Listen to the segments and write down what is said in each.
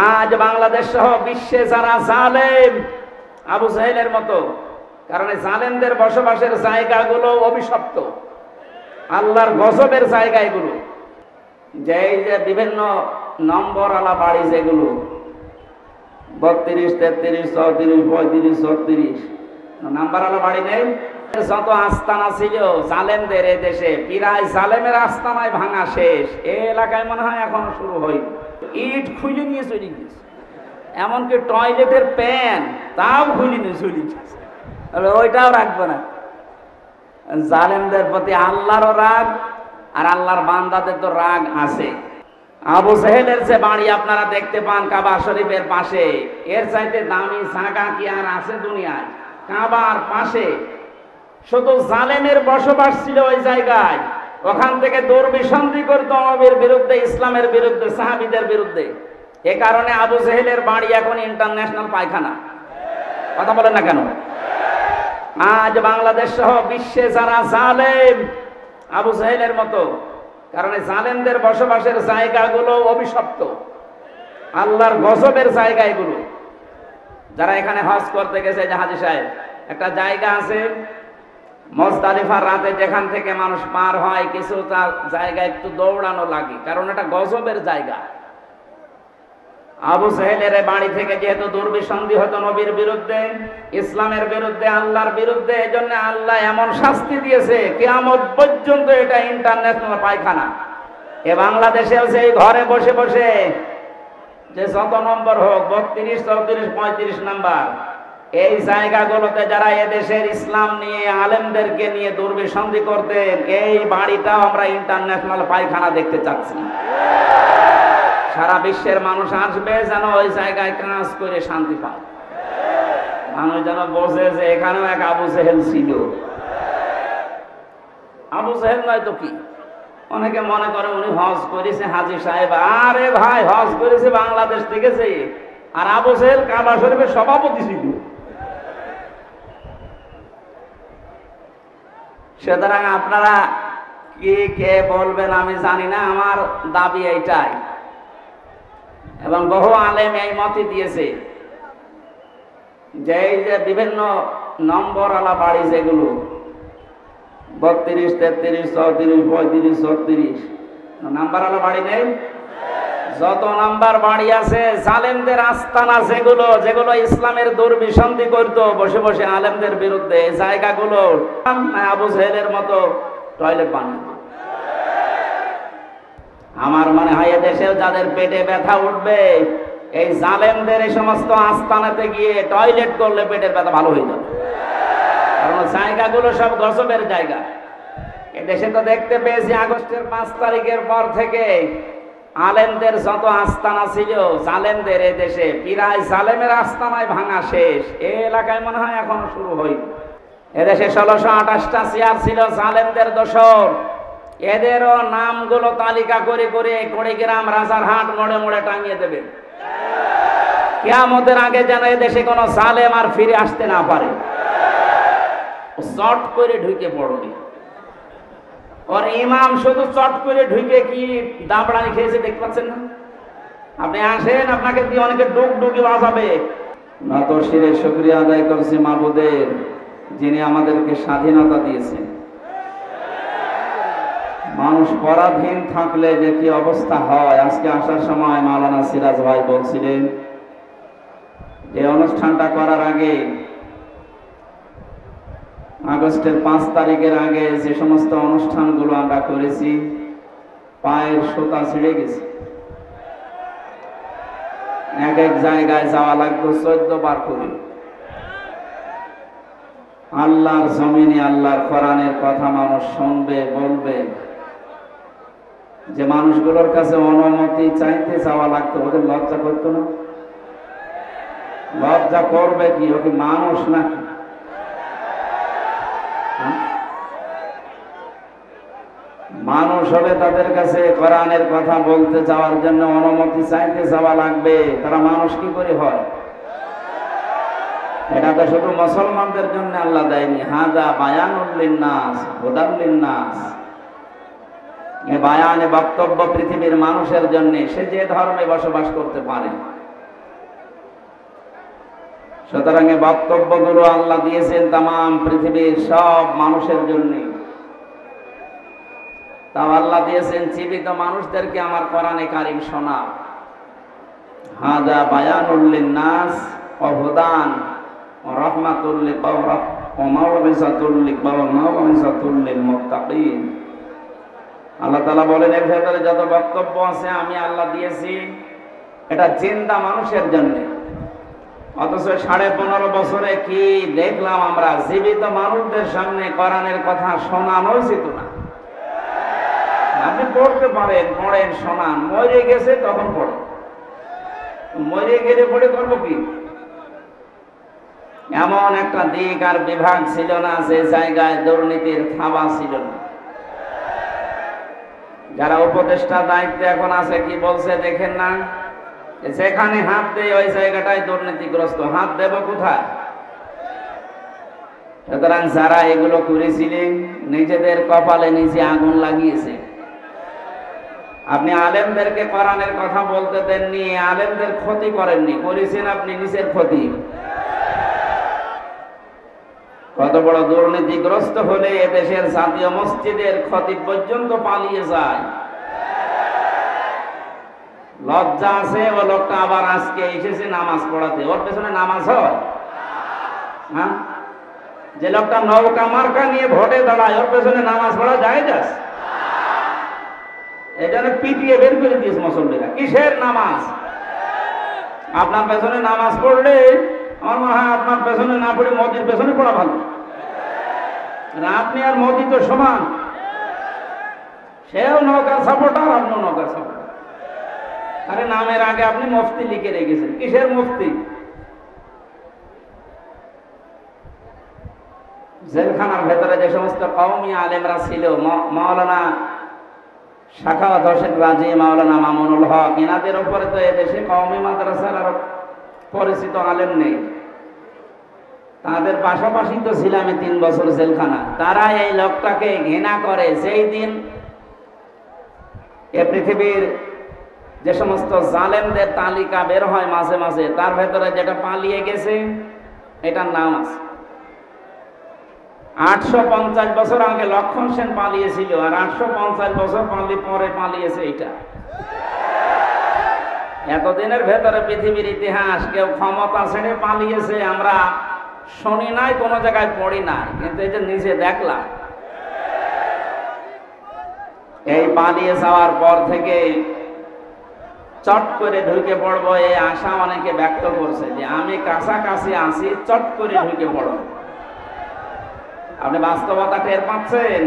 আজ বাংলাদেশ সহ বিশ্বে যারা জালেম, আবু জাহেলের মতো, কারণ এই জালেমদের বসবাসের জায়গাগুলো অভিশপ্ত, আল্লাহর গজবের জায়গা এগুলো। যে বিভিন্ন নম্বরওয়ালা বাড়ি যেগুলো 32, 33, 34, 35, 36 নাম্বারওয়ালা বাড়ি নেই। যত আস্তানা ছিল জালেমদের এ দেশে, প্রায় জালেমের আস্তানায় ভাঙা শেষ। এই এলাকায় মনে হয় এখনো শুরু হয়নি। ইট খুলে নিয়ে চলে গেছে, এমনকি টয়লেটের প্যান তাও খুলে নিয়ে চলে গেছে। ওইটাও রাখবো না। জালেমদের প্রতি আল্লাহরও রাগ, আর আল্লাহর বান্দাদের তো রাগ আছে। আবু জাহেলের যে বাড়ি আপনারা দেখতে পান কাবা শরীফের পাশে, এর চাইতে দামি জায়গা কি আর আছে দুনিয়ায়? কাবার পাশে শুধু জালেমের বসবাস ছিল ওই জায়গায়। ওখান থেকে দুর্বিসন্ধি করতো নবীর বিরুদ্ধে, ইসলামের বিরুদ্ধে, সাহাবীদের বিরুদ্ধে। এ কারণে আবু জাহেলের বাড়ি এখন ইন্টারন্যাশনাল পায়খানা। কথা বলেন না কেন? আজ বাংলাদেশ সহ বিশ্বে যারা জালেম, আবু জাহেলের মতো, কারণ এই জালেমদের বসবাসের জায়গাগুলো অভিশপ্ত, আল্লাহর গজবের জায়গা এগুলো। যারা এখানে হজ করতে গেছে, যে হাজী সাহেব, একটা জায়গা আছে মুজদালিফার রাতে, যেখান থেকে মানুষ পার হয়, কিছুটা জায়গা একটু দৌড়ানো লাগে, কারণ এটা গজবের জায়গা। আবু জাহেলের বাড়ি থেকে যেহেতু দুর্বিসন্ধি হতো নবীর বিরুদ্ধে, ইসলামের বিরুদ্ধে, আল্লাহর বিরুদ্ধে, এজন্য আল্লাহ এমন শাস্তি দিয়েছে কিয়ামত পর্যন্ত এটা ইন্টারন্যাশনাল পায়খানা। এ বাংলাদেশেও সেই ঘরে বসে বসে যে যত নম্বর হোক, 32, 34, 35 নাম্বার, এই জায়গাগুলোতে যারা এদেশের ইসলাম নিয়ে, আলেমদেরকে নিয়ে দুর্বিসন্ধি করতেন, এই বাড়িটাও আমরা ইন্টারন্যাশনাল পায়খানা দেখতে চাচ্ছি। সারা বিশ্বের মানুষ আসবে যেন ওই জায়গায় কাজ করে শান্তি পায়, মানুষ যেন বোঝে যে এখানেও এক আবু জাহেল ছিল। আবু জাহেল নয় তো কি? অনেকে মনে করে উনি হজ করেছে হাজী সাহেব। আরে ভাই, হজ করেছে বাংলাদেশ থেকে, আর আবু জাহেল কাবা শরীফের সভাপতি ছিল। সুতরাং আপনারা কি কে বলবেন আমি জানি না, আমার দাবি এইটাই, এবং বহু আলেম এই মতই দিয়েছে, যে এই যে বিভিন্ন নম্বরওয়ালা বাড়ি যেগুলো 32, 33, 34, 35, 36 নাম্বারওয়ালা বাড়ি নেই। যত নাম্বার বাড়ি আছে জালেমদের আস্তানা যেগুলো, যেগুলো ইসলামের দুর্বিসন্ধি করতো বসে বসে আলেমদের বিরুদ্ধে, এই জায়গাগুলো আবু জাহেলের মতো টয়লেট বানায়। আমার মনে হয় এদেশেও যাদের পেটে ব্যথা উঠবে, এই জালেমদের এই সমস্ত আস্তানাতে গিয়ে টয়লেট করলে পেটের ব্যথা ভালো হয়ে যাবে, কারণ জায়গাগুলো সব গজবের জায়গা। এদেশে তো দেখতে পেয়েছি আগস্টের 5 তারিখের পর থেকে আলেমদের যত আস্তানা ছিল জালেমদের, এই দেশে প্রায় জালেমের আস্তানায় ভাঙা শেষ। এই এলাকায় মনে হয় এখনো শুরু হয়নি। এদেশে 1628টা চেয়ার ছিল জালেমদের দোসর। এদেরও নামগুলো তালিকা করে করে কুড়িগ্রাম, রাজারহাট মোড়ে মোড়ে টাঙিয়ে দেবেন। কিয়ামতের আগে যেন এদেশে কোনো জালেম আর ফিরে আসতে না পারে। চট করে ঢুকে পড়বে, ওর ইমাম শুধু চট করে ঢুকে কি দাবড়ানি খেয়েছে দেখতে পাচ্ছেন না? আপনি আসেন, আপনাকে দিয়ে অনেকে ডুক ডুকি বাজাবে। নত শিরে শুকরিয়া আদায় করছি মাবুদের, যিনি আমাদেরকে স্বাধীনতা দিয়েছেন। মানুষ পরাধীন থাকলে যে কি অবস্থা হয়, আজকে আসার সময় মাওলানা সিরাজ ভাই বলছিলেন যে অনুষ্ঠানটা করার আগে, আগস্টের 5 তারিখের আগে যে সমস্ত অনুষ্ঠানগুলো আমরা করেছি, পায়ের সুতা ছিঁড়ে গেছে। এক এক জায়গায় যাওয়া লাগতো 14 বার করে। আল্লাহর জমিনে আল্লাহর কোরআনের কথা মানুষ শুনবে, বলবে, যে মানুষগুলোর কাছে অনুমতি চাইতে যাওয়া লাগতো, ওদের লজ্জা করতো না? লজ্জা করবে কি? ও কি মানুষ নাকি? মানুষ হলে তাদের কাছে কোরআনের কথা বলতে যাওয়ার জন্য অনুমতি চাইতে যাওয়া লাগবে। তারা মানুষ কি করে হয়? এটা তো শুধু মুসলমানদের জন্য আল্লাহ দেয়নি। হাযা বায়ানুল লিন্নাস, হুদাল লিন্নাস। এই বায়ানে বক্তব্য পৃথিবীর মানুষের জন্য, সে যে ধর্মে বসবাস করতে পারে। সুতরাং এই বক্তব্যগুলো আল্লাহ দিয়েছেন তামাম পৃথিবীর সব মানুষের জন্য। তাও আল্লাহ দিয়েছেন জীবিত মানুষদেরকে আমার কোরআনে কারিম শোনা। হাদা বায়ানুল লিন্নাস ওয়া হুদান ওয়া রাহমাতুল লিকাওমিন ওয়া মাউইযাতুল লিল মুত্তাকিন। আল্লাহ তাআলা বলেন এর ভেতরে যত বক্তব্য আছে আমি আল্লাহ দিয়েছি এটা জিন্দা মানুষের জন্য। অথচ 15.5 বছরে কি দেখলাম আমরা, জীবিত মানুষদের সামনে কোরআনের কথা শোনানো উচিত না। আপনি পড়তে পারেন, পড়েন, শোনান, মরে গেছে তখন পড়ে, মরে গেলে পড়ে করবো কি? এমন একটা দিক আর বিভাগ ছিল না যে জায়গায় দুর্নীতির থাবা ছিল না। যারা উপদেষ্টা দায়িত্বে এখন আছে কি বলছে দেখেন না, যেখানে হাত দেয় ওই জায়গাটাই দুর্নীতিগ্রস্ত, হাত দেব কোথায়? সুতরাং যারা এগুলো করেছিলেন নিজেদের কপালে নিজে আগুন লাগিয়েছে। আপনি আলেমদেরকে কোরআনের কথা বলতে দেননি, আলেমদের ক্ষতি করেননি, করেছেন আপনি নিজের ক্ষতি। কত বড় দুর্নীতিগ্রস্ত হলে এদেশের জাতীয় মসজিদের খতিব পর্যন্ত পালিয়ে যায়। লজ্জা আছে ও লোকটা আবার আজকে এসেছে নামাজ পড়াতে, ওর পেছনে নামাজ হয়? হ্যাঁ, যে লোকটা নৌকা মার্কা নিয়ে ভোটে দাঁড়ায় ওর পেছনে নামাজ পড়া যায়? যাস এটা পিটিয়ে বের করে দিয়েছে মুসল্লিরা। কিসের নামাজ? আপনার পেছনে নামাজ পড়লে আমার মনে হয় আপনার পেছনে না পড়ে মোদির পেছনে পড়া ভালো। আপনি আর মোদি তো সমান, সেও নৌকার সাপোর্টার, আপনিও নৌকার সাপোর্টার। আরে নামের আগে আপনি মুফতি লিখে রেখেছেন, কিসের মুফতি? জেলখানার ভেতরে যে সমস্ত কওমি আলেমরা ছিল, মাওলানা শাখাওয়াত হোসেন রাজি, মাওলানা মামুনুল হক, এনাদের উপরে তো এদেশে কওমি মাদ্রাসার আর পরিচিত আলেম নেই। তাদের পাশাপাশি তো ছিলাম 3 বছর জেলখানা। তারা এই লোকটাকে ঘৃণা করে। সেই দিন এ পৃথিবীর যে সমস্ত জালেমদের তালিকা বের হয় মাঝে মাঝে, তার ভেতরে যেটা পালিয়ে গেছে এটার নাম আছে। 850 বছর আগে লক্ষণ সেন পালিয়েছিল, আর 850 বছর পরে পালিয়েছে এটা। এতদিনের ভেতরে পৃথিবীর ইতিহাস কেউ ক্ষমতা ছেড়ে পালিয়েছে আমরা শুনি নাই, কোনো জায়গায় পড়ি নাই, কিন্তু এই যে নিজে দেখলাম। এই পালিয়ে যাওয়ার পর থেকে চট করে ঢুকে পড়বো এই আশা অনেকে ব্যক্ত করছে যে আমি কাছাকাছি আছি, চট করে ঢুকে পড়বো। আপনি বাস্তবতা টের পাচ্ছেন?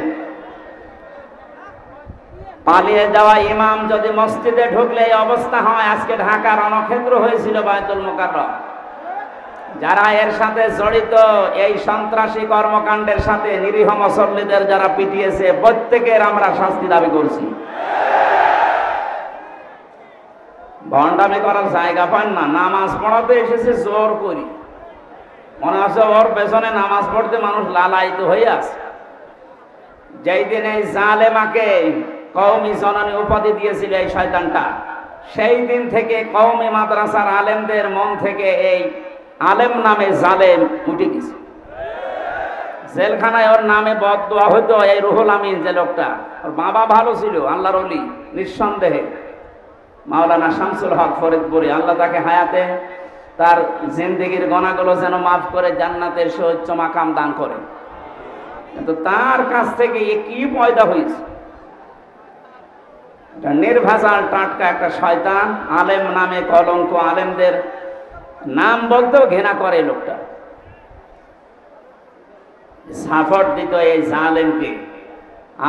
পালিয়ে যাওয়া ইমাম যদি মসজিদে ঢুকলে এই অবস্থা হয়, আজকে ঢাকা রণক্ষেত্র হয়েছিল বায়তুল মুকাররম। যারা এর সাথে জড়িত, এই সন্ত্রাসী কর্মকাণ্ডের সাথে নিরীহ মুসল্লিদের যারা পিটিয়েছে, প্রত্যেকের আমরা শাস্তি দাবি করছি। ভণ্ডামি করার জায়গা পান না, নামাজ পড়াতে এসেছে জোর করি, মনে আছে ওর পেছনে নামাজ পড়তে মানুষ লালায়িত হয়ে আছে। যেই দিন এই জালেমাকে কওমি জননী উপাধি দিয়েছিল এই শয়তানটা, সেই দিন থেকে কওমি মাদ্রাসার আলেমদের মন থেকে এই আলেম নামে জালেম উঠে গেছে। জেলখানায় ওর নামে বদদোয়া হইতো। এই রুহুল আমিন যে লোকটা, ওর বাবা ভালো ছিল, আল্লাহর ওলি নিঃসন্দেহে, মাওলানা শামসুল হক ফরিদপুরি, আল্লাহ তাকে হায়াতে তার জিন্দেগির গুনাহগুলো যেন মাফ করে জান্নাতের সুউচ্চ মাকাম দান করে। কিন্তু তার কাছ থেকে কি পয়দা হয়েছে? নির্ভেজাল টাটকা একটা শয়তান, আলেম নামে কলঙ্ক, আলেমদের নাম বলতেও ঘৃণা করে লোকটা। সাপোর্ট দিত এই জালেমকে,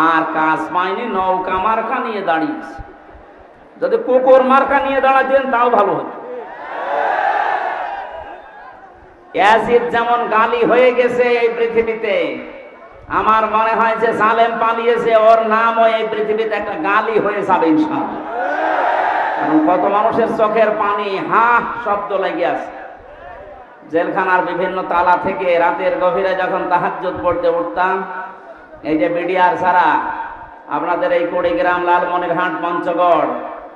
আর কাজ পায়নি, নৌকা মার্কা নিয়ে দাঁড়িয়েছে। যদি কুকুর মার্কা নিয়ে দাঁড়াতেন তাও ভালো হতো। ইয়াজিদ যেমন গালি হয়ে গেছে এই পৃথিবীতে, আমার মনে হয় যে জালেম পালিয়েছে, ওর নামও এই পৃথিবীতে একটা গালি হয়ে যাবে ইনশাআল্লাহ। কারণ কত মানুষের চোখের পানি হা শব্দ লেগে আছে। জেলখানার বিভিন্ন তালা থেকে রাতের গভীরে যখন তাহাজ্জুদ পড়তে উঠতাম, এই যে বিডিআর ছাড়া আপনাদের এই কুড়িগ্রাম, লালমনিরহাট, পঞ্চগড়,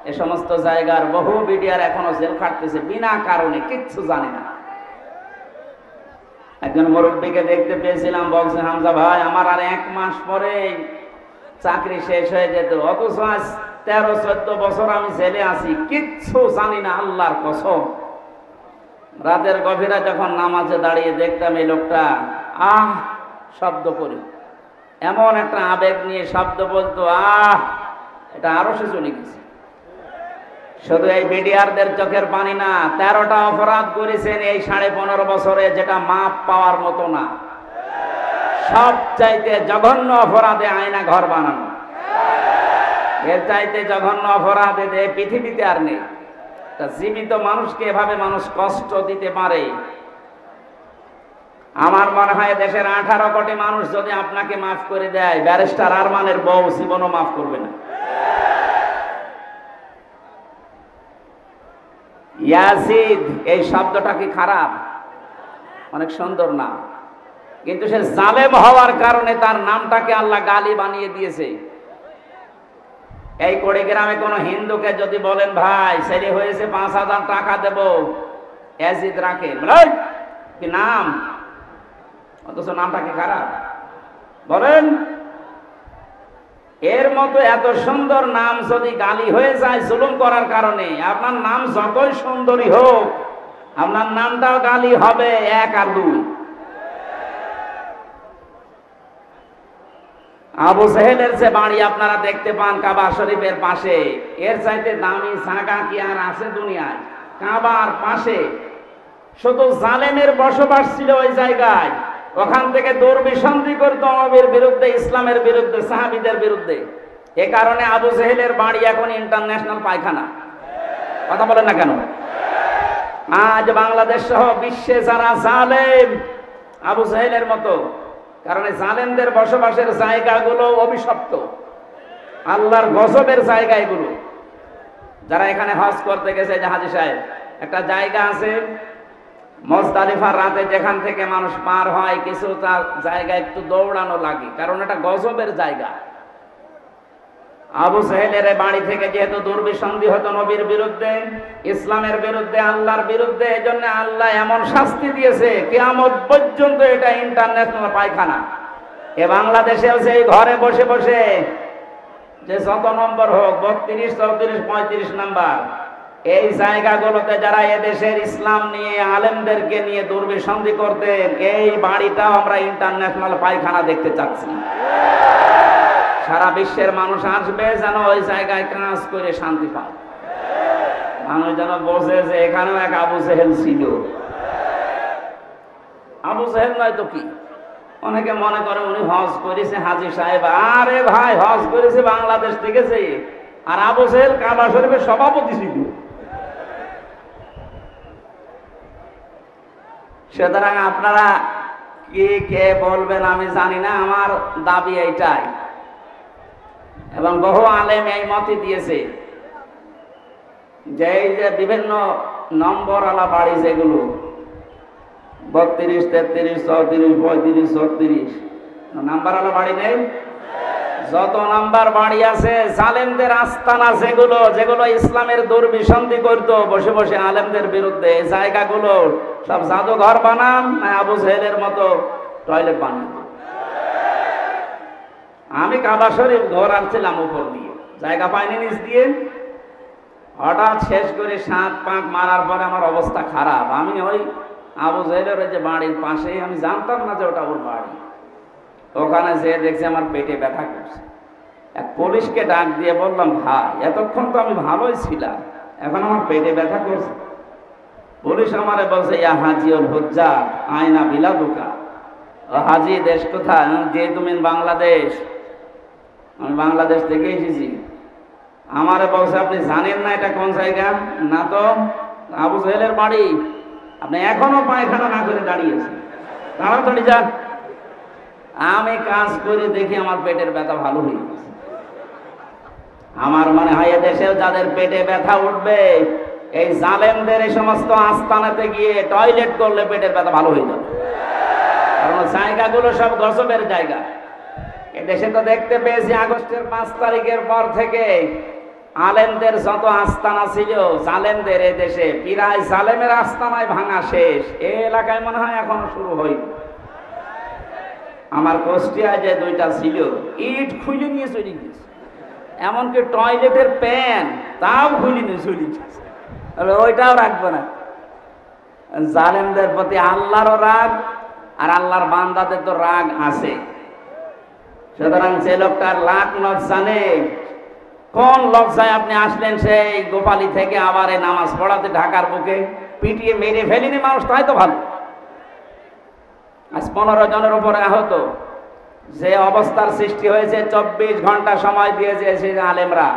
এ সমস্ত জায়গার বহু বিডিআর এখনো জেল খাটতেছে বিনা কারণে, কিচ্ছু জানে না। একজন মুরব্বীকে দেখতে পেয়েছিলাম, বলছে হামজা ভাই আমার আর 1 মাস পরে চাকরি শেষ হয়ে যেত, অথচ আজ 13-14 বছর আমি জেলে আছি, কিচ্ছু জানি না, আল্লাহর কসম। রাতের গভীরা যখন নামাজে দাঁড়িয়ে দেখতাম এই লোকটা শব্দ করে, এমন একটা আবেগ নিয়ে শব্দ বলতো, এটা আরো সে চলে গেছে। শুধু এই বিডিআরদের চোখের পানি না, 13টা অপরাধ করেছেন এই 15.5 বছরে, যেটা মাপ পাওয়ার মতো না। সবচাইতে জঘন্য অপরাধে আয়না ঘর বানানো, এর চাইতে জঘন্য অপরাধে পৃথিবীতে আর নেই। জীবিত মানুষকে এভাবে মানুষ কষ্ট দিতে পারে। আমার মনে হয় দেশের 18 কোটি মানুষ যদি আপনাকে মাফ করে দেয়, ব্যারিস্টার আরমানের বউ জীবনও মাফ করবে না। ইয়াজিদ এই শব্দটা কি খারাপ? অনেক সুন্দর না, কিন্তু সে জালেম হওয়ার কারণে তার নামটাকে আল্লাহ গালি বানিয়ে দিয়েছে। এই কুড়িগ্রামে কোন হিন্দুকে যদি বলেন ভাই ছেলে হয়েছে 5,000 টাকা দেব, ইয়াজিদ রাখে কি নাম, অথচ নামটা কি খারাপ বলেন? এর মতো এত সুন্দর নাম যদি গালি হয়ে যায় জুলুম করার কারণে, আপনার নাম যতই সুন্দরী হোক, আপনার নামটাও গালি হবে 1 আর 2। আবু জেহেলের যে বাড়ি আপনারা দেখতে পান কাবা শরীফের পাশে, এর চাইতে দামি জায়গা কি আর আছে দুনিয়ায়? কাবার পাশে শুধু জালেমের বসবাস ছিল ওই জায়গায়। ওখান থেকে দুর্বিসন্ধি করত নবীর বিরুদ্ধে, ইসলামের বিরুদ্ধে, সাহাবীদের বিরুদ্ধে। এ কারণে আবু জেহেলের বাড়ি এখন ইন্টারন্যাশনাল পায়খানা। কথা বলেন না কেন? আজ বাংলাদেশ সহ বিশ্বে যারা জালেম আবু জেহেলের মতো, কারণ জালেমদের বসবাসের জায়গাগুলো অভিশপ্ত, আল্লাহর গজবের জায়গা এগুলো। যারা এখানে হজ করতে গেছে, যে হাজী সাহেব, একটা জায়গা আছে মুজদালিফার রাতে যেখান থেকে মানুষ পার হয়, কিছু তার জায়গা একটু দৌড়ানো লাগে, কারণ এটা গজবের জায়গা। আবু জেহেলের বাড়ি থেকে যেহেতু দুর্বিসন্ধি হতো নবীর বিরুদ্ধে, ইসলামের বিরুদ্ধে, আল্লাহর বিরুদ্ধে, এজন্য আল্লাহ এমন শাস্তি দিয়েছে কিয়ামত পর্যন্ত এটা ইন্টারন্যাশনাল পায়খানা। এ বাংলাদেশেও সেই ঘরে বসে বসে যে যত নম্বর হোক, 32, 34, 35 নাম্বার, এই জায়গাগুলোতে যারা এদেশের ইসলাম নিয়ে, আলেমদেরকে নিয়ে দুর্বিসন্ধি করতেন, এই বাড়িটাও আমরা ইন্টারন্যাশনাল পায়খানা দেখতে চাচ্ছি। সারা বিশ্বের মানুষ আসবে যেন ওই জায়গায় কাজ করে শান্তি পায়, মানুষ যেন বোঝে যে এখানেও এক আবু জেহেল ছিল। আবু জেহেল নয় তো কি? অনেকে মনে করে উনি হজ করেছে হাজী সাহেব। আরে ভাই, হজ করেছে বাংলাদেশ থেকে, আর আবু জেহেল কাবা শরীফের সভাপতি ছিল। সুতরাং আপনারা কি কে বলবেন আমি জানি না, আমার দাবি এইটাই, এবং বহু আলেম এই মতই দিয়েছে যে এই যে বিভিন্ন নম্বরওয়ালা বাড়ি যেগুলো 32, 33, 34, 35, 36 নাম্বারওয়ালা বাড়ি নেই, যত নাম্বার বাড়ি আছে জালেমদের আস্তানা, যেগুলো যেগুলো ইসলামের দুর্বিসন্ধি করতো বসে বসে আলেমদের বিরুদ্ধে, এই জায়গাগুলো সব জাদুঘর বানান না আবু জেহেলের মতো টয়লেট বানান। আমি কাবা শরীফ ঘোরাচ্ছিলাম উপর দিয়ে, জায়গা পাইনি নিচ দিয়ে, হঠাৎ শেষ করে 7 পাক মারার পরে আমার অবস্থা খারাপ। আমি ওই আবু জেহেলের যে বাড়ির পাশেই, আমি জানতাম না যে ওটা ওর বাড়ি, ওখানে যেয়ে দেখছি আমার পেটে ব্যথা করছে। এক পুলিশকে ডাক দিয়ে বললাম, ভাই এতক্ষণ তো আমি ভালোই ছিলাম, এখন আমার পেটে ব্যথা করছে। পুলিশ আমারে বলছে, ইয়া হাজিউল হুজ্জার আয়না বিলাদুকা, ও হাজি দেশ কোথায়? যে তুমি বাংলাদেশ। আমি বাংলাদেশ থেকে এসেছি। আমারে বলছে, আপনি জানেন না এটা কোন জায়গা? না তো। আবু জেহেলের বাড়ি। আপনি এখনো পায়খানা না করে দাঁড়িয়েছেন, তাড়াতাড়ি যান। আমি কাজ করে দেখি আমার পেটের ব্যথা ভালো হয়ে গেছে। আমার মনে হয় এদেশেও যাদের পেটে ব্যথা উঠবে, এই জালেমদের এই সমস্ত আস্তানাতে গিয়ে টয়লেট করলে পেটের ব্যথা ভালো হয়ে যাবে, কারণ জায়গাগুলো সব গজবের জায়গা। এদেশে তো দেখতে পেয়েছি আগস্টের 5 তারিখের পর থেকে আলেমদের যত আস্তানা ছিল জালেমদের এই দেশে, প্রায় জালেমের আস্তানায় ভাঙা শেষ। এই এলাকায় মনে হয় এখনো শুরু হয়নি। আমার কুষ্টিয়ায় যে দুইটা ছিল, ইট খুলে নিয়ে চলে গেছে, এমনকি টয়লেটের প্যান তাও খুলে নিয়ে চলে গেছে। ওইটাও রাখবো না। জালেমদের প্রতি আল্লাহরও রাগ, আর আল্লাহর বান্দাদের তো রাগ আছে। সুতরাং যে লোকটার লাখ লজ্জা নেই, কোন লজ্জায় আপনি আসলেন সেই গোপালী থেকে আবার এই নামাজ পড়াতে ঢাকার বুকে? পিটিয়ে মেরে ফেলিনি মানুষ, তাই তো ভালো। আজ 15 জনের উপরে আহত। যে অবস্থার সৃষ্টি হয়েছে, 24 ঘন্টা সময় দিয়েছে সেই আলেমরা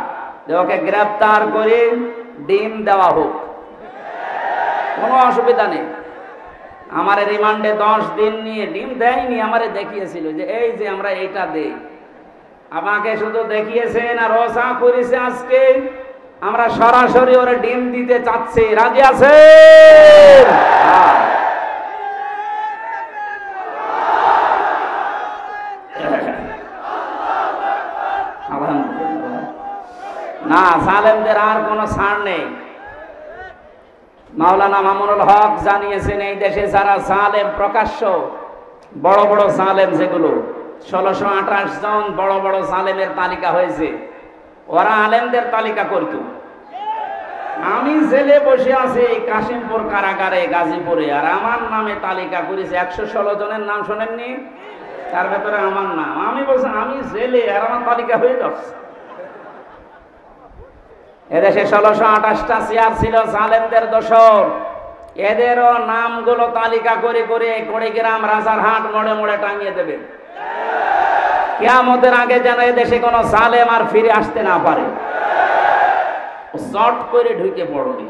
যে ওকে গ্রেফতার করে ডিম দেওয়া হোক, কোনো অসুবিধা নেই। আমার রিমান্ডে 10 দিন নিয়ে ডিম দেয়নি, আমারে দেখিয়েছিল যে এই যে আমরা এইটা দেই। আমাকে শুধু দেখিয়েছেন আর রসা করেছে। আজকে আমরা সরাসরি ওরে ডিম দিতে চাচ্ছি, রাজি আছে? না, জালেমদের আর কোনো ছাড় নেই। মাওলানা মামুনুল হক জানিয়েছেন এই দেশে যারা জালেম প্রকাশ্য, বড় বড় জালেম যেগুলো 1628 জন বড় বড় জালেমের তালিকা হয়েছে, ওরা আলেমদের তালিকা করত। আমি জেলে বসে আছি কাশিমপুর কারাগারে গাজীপুরে, আর আমার নামে তালিকা করেছে 116 জনের নাম শোনেননি? তার ভেতরে আমার নাম। আমি বলছি আমি জেলে, আর আমার তালিকা হয়ে যাচ্ছে। এদেশে 1628টা চেয়ার ছিল জালেমদের দোসর। এদেরও নামগুলো তালিকা করে করে কুড়িগ্রাম রাজারহাট মোড়ে মোড়ে টাঙিয়ে দেবে। কিয়ামতের আগে যেন এদেশে কোনো জালেম আর ফিরে আসতে না পারে। চট করে ঢুকে পড়বে।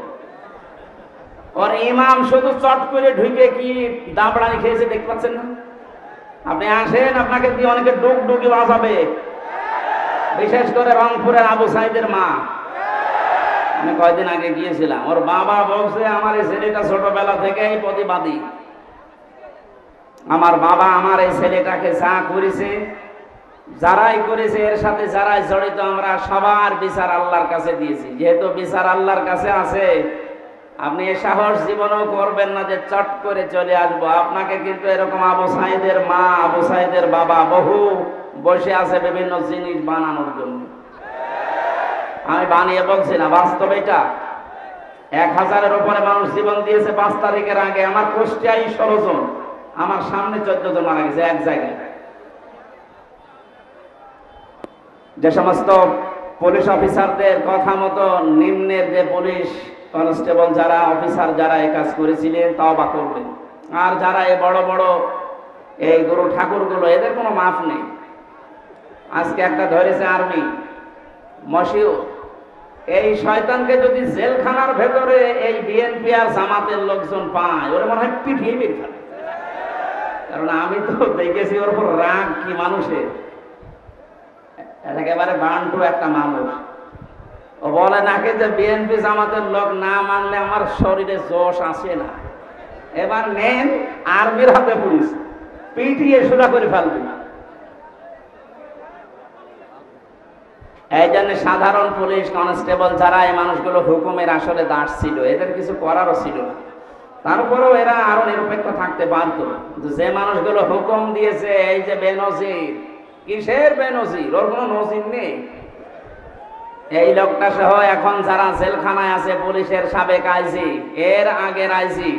ওর ইমাম শুধু চট করে ঢুকে কি দাবড়ানি খেয়েছে দেখতে পাচ্ছেন না? আপনি আসেন, আপনাকে দিয়ে অনেকে ডুগডুগি বাজাবে, বিশেষ করে রংপুরের আবু সাইদের মা। আমি কয়েকদিন আগে গিয়েছিলাম, ওর বাবা বলছে আমার এই ছেলেটা ছোটবেলা থেকেই প্রতিবাদী। আমার বাবা আমার এই ছেলেটাকে যা করেছে, যারাই করেছে এর সাথে যারাই জড়িত, আমরা সবার বিচার আল্লাহর কাছে দিয়েছি। যেহেতু বিচার আল্লাহর কাছে আছে, আপনি এ সাহস জীবনও করবেন না যে চট করে চলে আসবো। আপনাকে কিন্তু এরকম আবু সাইদের মা, আবু সাইদের বাবা বহু বসে আছে বিভিন্ন জিনিস বানানোর জন্য। আমি বানিয়ে বলছি না, বাস্তব এটা। 1000-এর উপরে মানুষ জীবন দিয়েছে 5 তারিখের আগে। আমার কুষ্টিয়ায় 16 জন, আমার সামনে 14 জন মারা গেছে এক জায়গায়। যে সমস্ত পুলিশ অফিসারদের কথা মতো নিম্নের যে পুলিশ কনস্টেবল যারা অফিসার যারা এই কাজ করেছিলেন তওবা করবেন। আর যারা এই বড় বড় এই গুরু ঠাকুরগুলো, এদের কোনো মাফ নেই। আজকে একটা ধরেছে আর্মি মশিউ, এই শয়তানকে যদি জেলখানার ভেতরে এই বিএনপি আর জামাতের লোকজন পায়, ওরা মনে হয় পিটিয়ে মেরে ফেলে। কারণ আমি তো দেখেছি ওর উপর রাগ কি মানুষের, একেবারে বান্টু একটা মানুষ। ও বলে নাকি যে বিএনপি জামাতের লোক না মানলে আমার শরীরে জোশ আসে না। এবার নেন আর্মির হাতে পুলিশ, পিটিয়ে সোজা করে ফেলবে। এই জন্য সাধারণ পুলিশ কনস্টেবল যারা এই মানুষগুলো হুকুমের আসলে দাস ছিল, এদের কিছু করারও ছিল না। তারপরেও এরা আরো নিরপেক্ষ থাকতে পারত। যে মানুষগুলো হুকুম দিয়েছে, এই যে বেনজির, কিসের বেনজির? ওর কোনো নজির নেই। এই লোকটা সহ এখন যারা জেলখানায় আছে, পুলিশের সাবেক আইজি, এর আগের আইজি,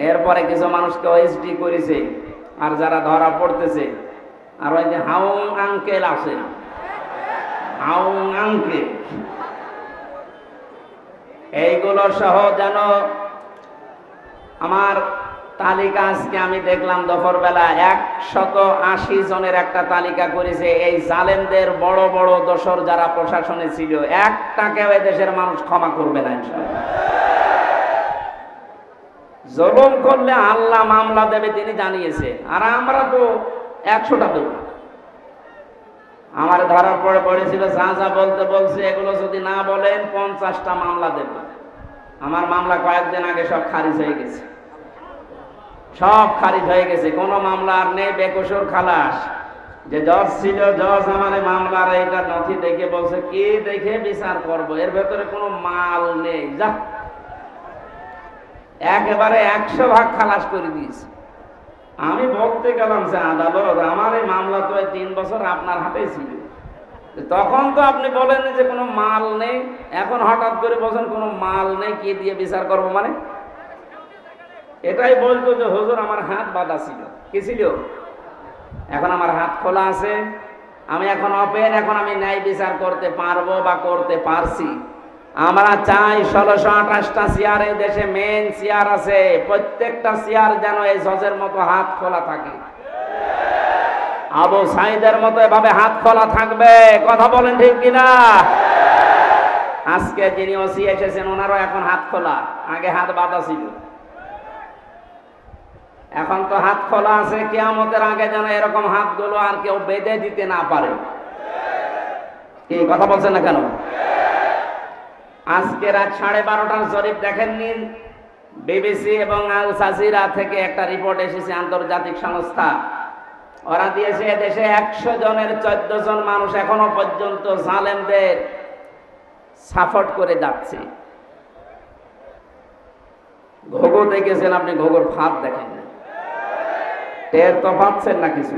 এরপরে কিছু মানুষকে ওএসডি করেছে। আর যারা ধরা পড়তেছে, আর ওই যে হাউং আঙ্কেল আছে, হাউং আঙ্কেল, এইগুলো সহ যেন আমার তালিকা আজকে আমি দেখলাম দুপুর বেলা 180 জনের একটা তালিকা করেছে। এই জালেমদের বড় বড় দোসর যারা প্রশাসনে ছিল, একটাকেও দেশের মানুষ ক্ষমা করবে না ইনশাআল্লাহ। জুলুম করলে আল্লাহ মামলা দেবে, তিনি জানিয়েছে। আর আমরা তো 100টা দেব। আমার ধরার পরে পড়েছিল যা যা বলতে বলছে, এগুলো যদি না বলেন 50টা মামলা দেব। আমার মামলা কয়েকদিন আগে সব খারিজ হয়ে গেছে, সব খারিজ হয়ে গেছে, কোনো মামলা আর নেই, বেকসুর খালাস। যে জজ ছিল, জজ আমার মামলার এটা নথি দেখে বলছে কি দেখে বিচার করব, এর ভেতরে কোনো মাল নেই, যা একেবারে 100 ভাগ খালাস করে দিয়েছে। আমি বলতে গেলাম যে আদালত, আমার এই মামলা তো 3 বছর আপনার হাতেই ছিল, তখন তো আপনি বলেন যে কোনো মাল নেই, এখন হঠাৎ করে বলছেন কোনো মাল নেই, কি দিয়ে বিচার করবো? মানে এটাই বলতো যে হুজুর আমার হাত বাঁধা ছিল, কি ছিল? এখন আমার হাত খোলা আছে, আমি এখন ওপেন, এখন আমি ন্যায় বিচার করতে পারবো বা করতে পারছি। আমরা চাই 1628টা চেয়ারে দেশে মেন চেয়ার আছে, প্রত্যেকটা চেয়ার যেন এই জজের মতো হাত খোলা থাকে, আবু সাইদের মতো এভাবে হাত খোলা থাকবে। কথা বলেন ঠিক কিনা? আজকে যিনি ওসি এসেছেন ওনারও এখন হাত খোলা, আগে হাত বাঁধা ছিল, এখন তো হাত খোলা আছে। কিয়ামতের আগে যেন এরকম হাতগুলো আর কেউ বেঁধে দিতে না পারে। কি কথা বলছেন না কেন? আজকে রাত 12:30টার জরিপ দেখেননি? বিবিসি এবং আল জাজিরা থেকে একটা রিপোর্ট এসেছে, আন্তর্জাতিক সংস্থা, ওরা দিয়েছে দেশে 100 জনের 14 জন মানুষ এখনো পর্যন্ত জালেমদের সাপোর্ট করে যাচ্ছে। ঘোঘো দেখেছেন আপনি? ঘোঘোর ফাঁদ দেখেন, টের তো পাচ্ছেন না কিছু?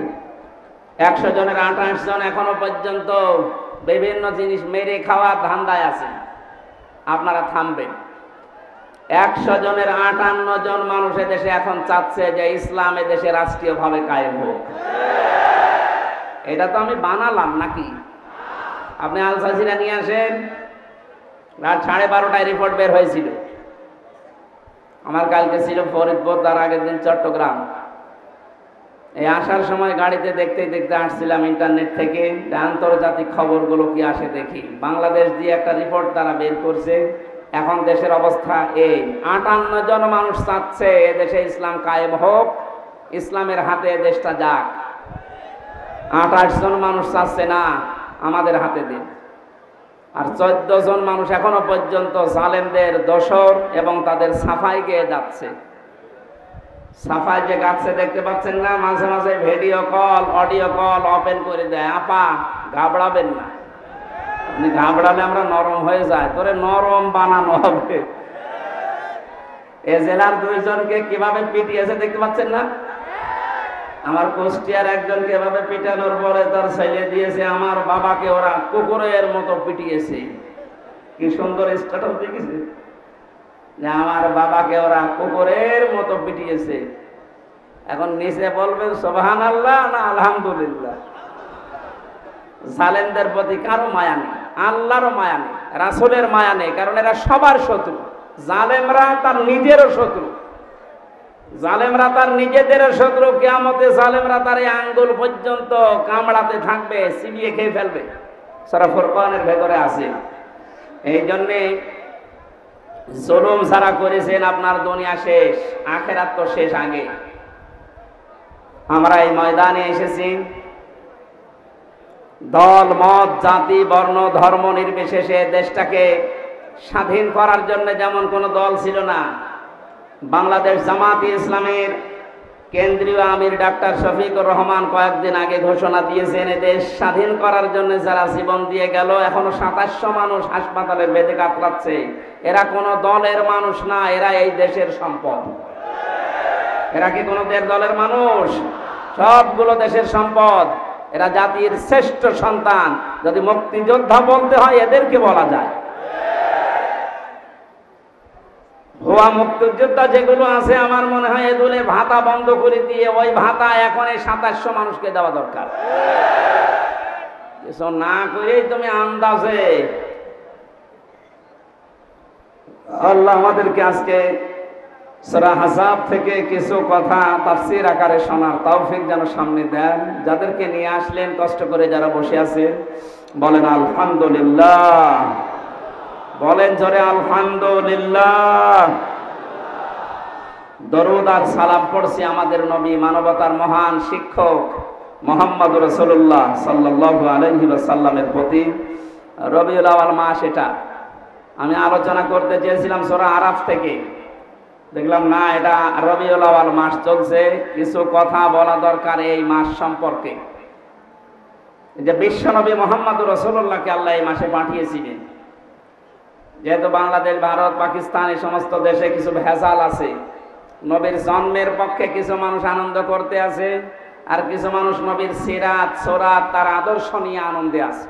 100 জনের 28 জন এখনো পর্যন্ত বিভিন্ন জিনিস মেরে খাওয়ার ধান্দায় আছে। আপনারা থামবেন। 100 জনের 58 জন মানুষ দেশে এখন চাচ্ছে যে ইসলাম দেশে রাষ্ট্রীয়ভাবে কায়েম হোক। এটা তো আমি বানালাম নাকি? আপনি আল জাজিরা নিয়ে আসেন, রাত 12:30টায় রিপোর্ট বের হয়েছিল। আমার কালকে ছিল ফরিদপুর, তার আগের দিন চট্টগ্রাম। এই আসার সময় গাড়িতে দেখতে দেখতে আসছিলাম ইন্টারনেট থেকে, আন্তর্জাতিক খবরগুলো কি আসে দেখি। বাংলাদেশ দিয়ে একটা রিপোর্ট তারা বের করছে, এখন দেশের অবস্থা এই। 58 জন মানুষ চাচ্ছে এদেশে ইসলাম কায়েম হোক, ইসলামের হাতে দেশটা যাক। 28 জন মানুষ চাচ্ছে না আমাদের হাতে দিন। আর 14 জন মানুষ এখনো পর্যন্ত জালেমদের দোসর এবং তাদের সাফাই গেয়ে যাচ্ছে। সাফাই যে গাচ্ছে দেখতে পাচ্ছেন না, মাঝে মাঝে video call, audio call open করে দেয়। আপা ঘাবড়াবেন না, আপনি ঘাবড়ালে আমরা নরম হয়ে যায়, তোরে নরম বানানো হবে। এ জেলার 2 জনকে কিভাবে পিটিয়েছে দেখতে পাচ্ছেন না? আমার কুষ্টিয়ার একজনকে এভাবে পিটানোর পরে তার ছেলে দিয়েছে আমার বাবাকে ওরা কুকুরের মতো পিটিয়েছে। কি সুন্দর স্ট্যাটাস দেখেছে যে আমার বাবাকে ওরা কুকুরের মতো পিটিয়েছে। এখন নিচে বলবেন সুবহানাল্লাহ না আলহামদুলিল্লাহ। জালেমদের প্রতি কারো মায়া নেই, আল্লাহরও মায়া নেই, রাসূলের মায়া নেই, কারণ এরা সবার শত্রু। জালেমরা তার নিজেরও শত্রু, জালেমরা তার নিজেদেরও শত্রু। কিয়ামতে জালেমরা তার এই আঙ্গুল পর্যন্ত কামড়াতে থাকবে, চিবিয়ে খেয়ে ফেলবে। সূরা ফুরকানের ভেতরে আছে। এই জন্যে জুলুম যারা করেছেন আপনার দুনিয়া শেষ, আখেরাত তো শেষ আগে। আমরা এই ময়দানে এসেছি দল মত জাতি বর্ণ ধর্ম নির্বিশেষে দেশটাকে স্বাধীন করার জন্য। যেমন কোনো দল ছিল না। বাংলাদেশ জামাতে ইসলামের কেন্দ্রীয় আমির ডাক্তার শফিকুর রহমান কয়েকদিন আগে ঘোষণা দিয়েছেন দেশ স্বাধীন করার জন্য যারা জীবন দিয়ে গেল, এখনো 2700 মানুষ হাসপাতালে বেঁধে কাতরাচ্ছে। এরা কোনো দলের মানুষ না, এরা এই দেশের সম্পদ। এরা কি কোনো দলের মানুষ? সবগুলো দেশের সম্পদ। এরা জাতির শ্রেষ্ঠ সন্তান। যদি মুক্তিযোদ্ধা বলতে হয় এদেরকে বলা যায়। ভুয়া মুক্তিযোদ্ধা যেগুলো আছে আমার মনে হয় এগুলো ভাতা বন্ধ করে দিয়ে ওই ভাতা এখন এই 2700 মানুষকে দেওয়া দরকার। কিছু না করেই তুমি আন্দাজে। আল্লাহ আমাদেরকে আজকে সূরা আহজাব থেকে কিছু কথা তাফসীর আকারে শোনার তৌফিক যেন সামনে দেন। যাদেরকে নিয়ে আসলেন কষ্ট করে যারা বসে আছেন বলেন আলহামদুলিল্লাহ, বলেন জোরে আলহামদুলিল্লাহ। দরুদ আর সালাম পড়ছি আমাদের নবী মানবতার মহান শিক্ষক মুহাম্মদ রাসূলুল্লাহ সাল্লাল্লাহু আলাইহি ওয়াসাল্লামের প্রতি। রবিউল আউয়াল মাস, এটা আমি আলোচনা করতে চেয়েছিলাম সূরা আরাফ থেকে, দেখলাম না এটা রবিউল আউয়াল মাস চলছে, কিছু কথা বলা দরকার এই মাস সম্পর্কে। যে বিশ্বনবী মুহাম্মদুর রাসূলুল্লাহকে আল্লাহ এই মাসে পাঠিয়েছিলেন। যেহেতু বাংলাদেশ, ভারত, পাকিস্তান এই সমস্ত দেশে কিছু ভেজাল আছে, নবীর জন্মের পক্ষে কিছু মানুষ আনন্দ করতে আছে, আর কিছু মানুষ নবীর সিরাত সোরাত তার আদর্শ নিয়ে আনন্দে আছে।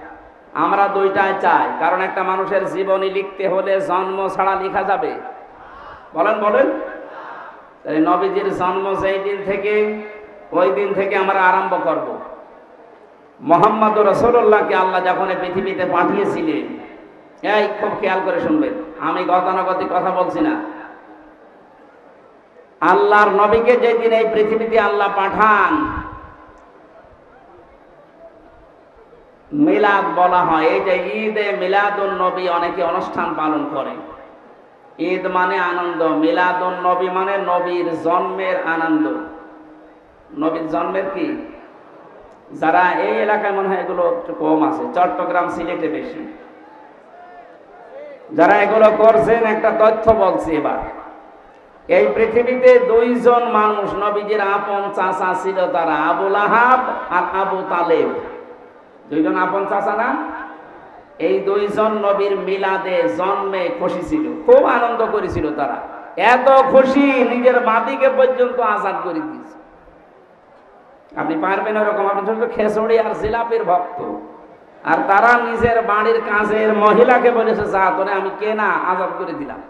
আমরা দুইটাই চাই, কারণ একটা মানুষের জীবনী লিখতে হলে জন্ম ছাড়া লেখা যাবে? বলেন বলেন। তাই নবীজির জন্ম যেই দিন থেকে, ওই দিন থেকে আমরা আরম্ভ করব। মুহাম্মদুর রাসূলুল্লাহকে আল্লাহ যখন এই পৃথিবীতে পাঠিয়েছিলেন, এই খুব খেয়াল করে শুনবেন, আমি গতানুগতিক কথা বলছি না। আল্লাহর নবীকে যেদিন এই পৃথিবীতে আল্লাহ পাঠান, মিলাদ বলা হয়। এই যে ঈদে মিলাদুন নবী অনেকে অনুষ্ঠান পালন করে। ঈদ মানে আনন্দ, মিলাদুন নবী মানে নবীর জন্মের আনন্দ। নবীর জন্মের কি, যারা এই এলাকায় মনে হয় এগুলো একটু কম আছে, চট্টগ্রাম সিলেটে বেশি। যারা এগুলো করছেন একটা তথ্য বলছি এবার। এই পৃথিবীতে দুইজন মানুষ নবীজির আপন চাচা ছিল, তারা আবু লাহাব আর আবু তালেব। দুইজন আপন চাচা না? এই দুইজন নবীর মিলাদে জন্মে খুশি ছিল, খুব আনন্দ করেছিল তারা। এত খুশি নিজের বাদিকে পর্যন্ত আজাদ করে দিয়েছে। আপনি পারবেন ওরকম? আপনি ছোট খেসড়ি আর জিলাপির ভক্ত, আর তারা নিজের বাড়ির কাজের মহিলাকে বলেছে, যা তোরে আমি কেনা আজাদ করে দিলাম।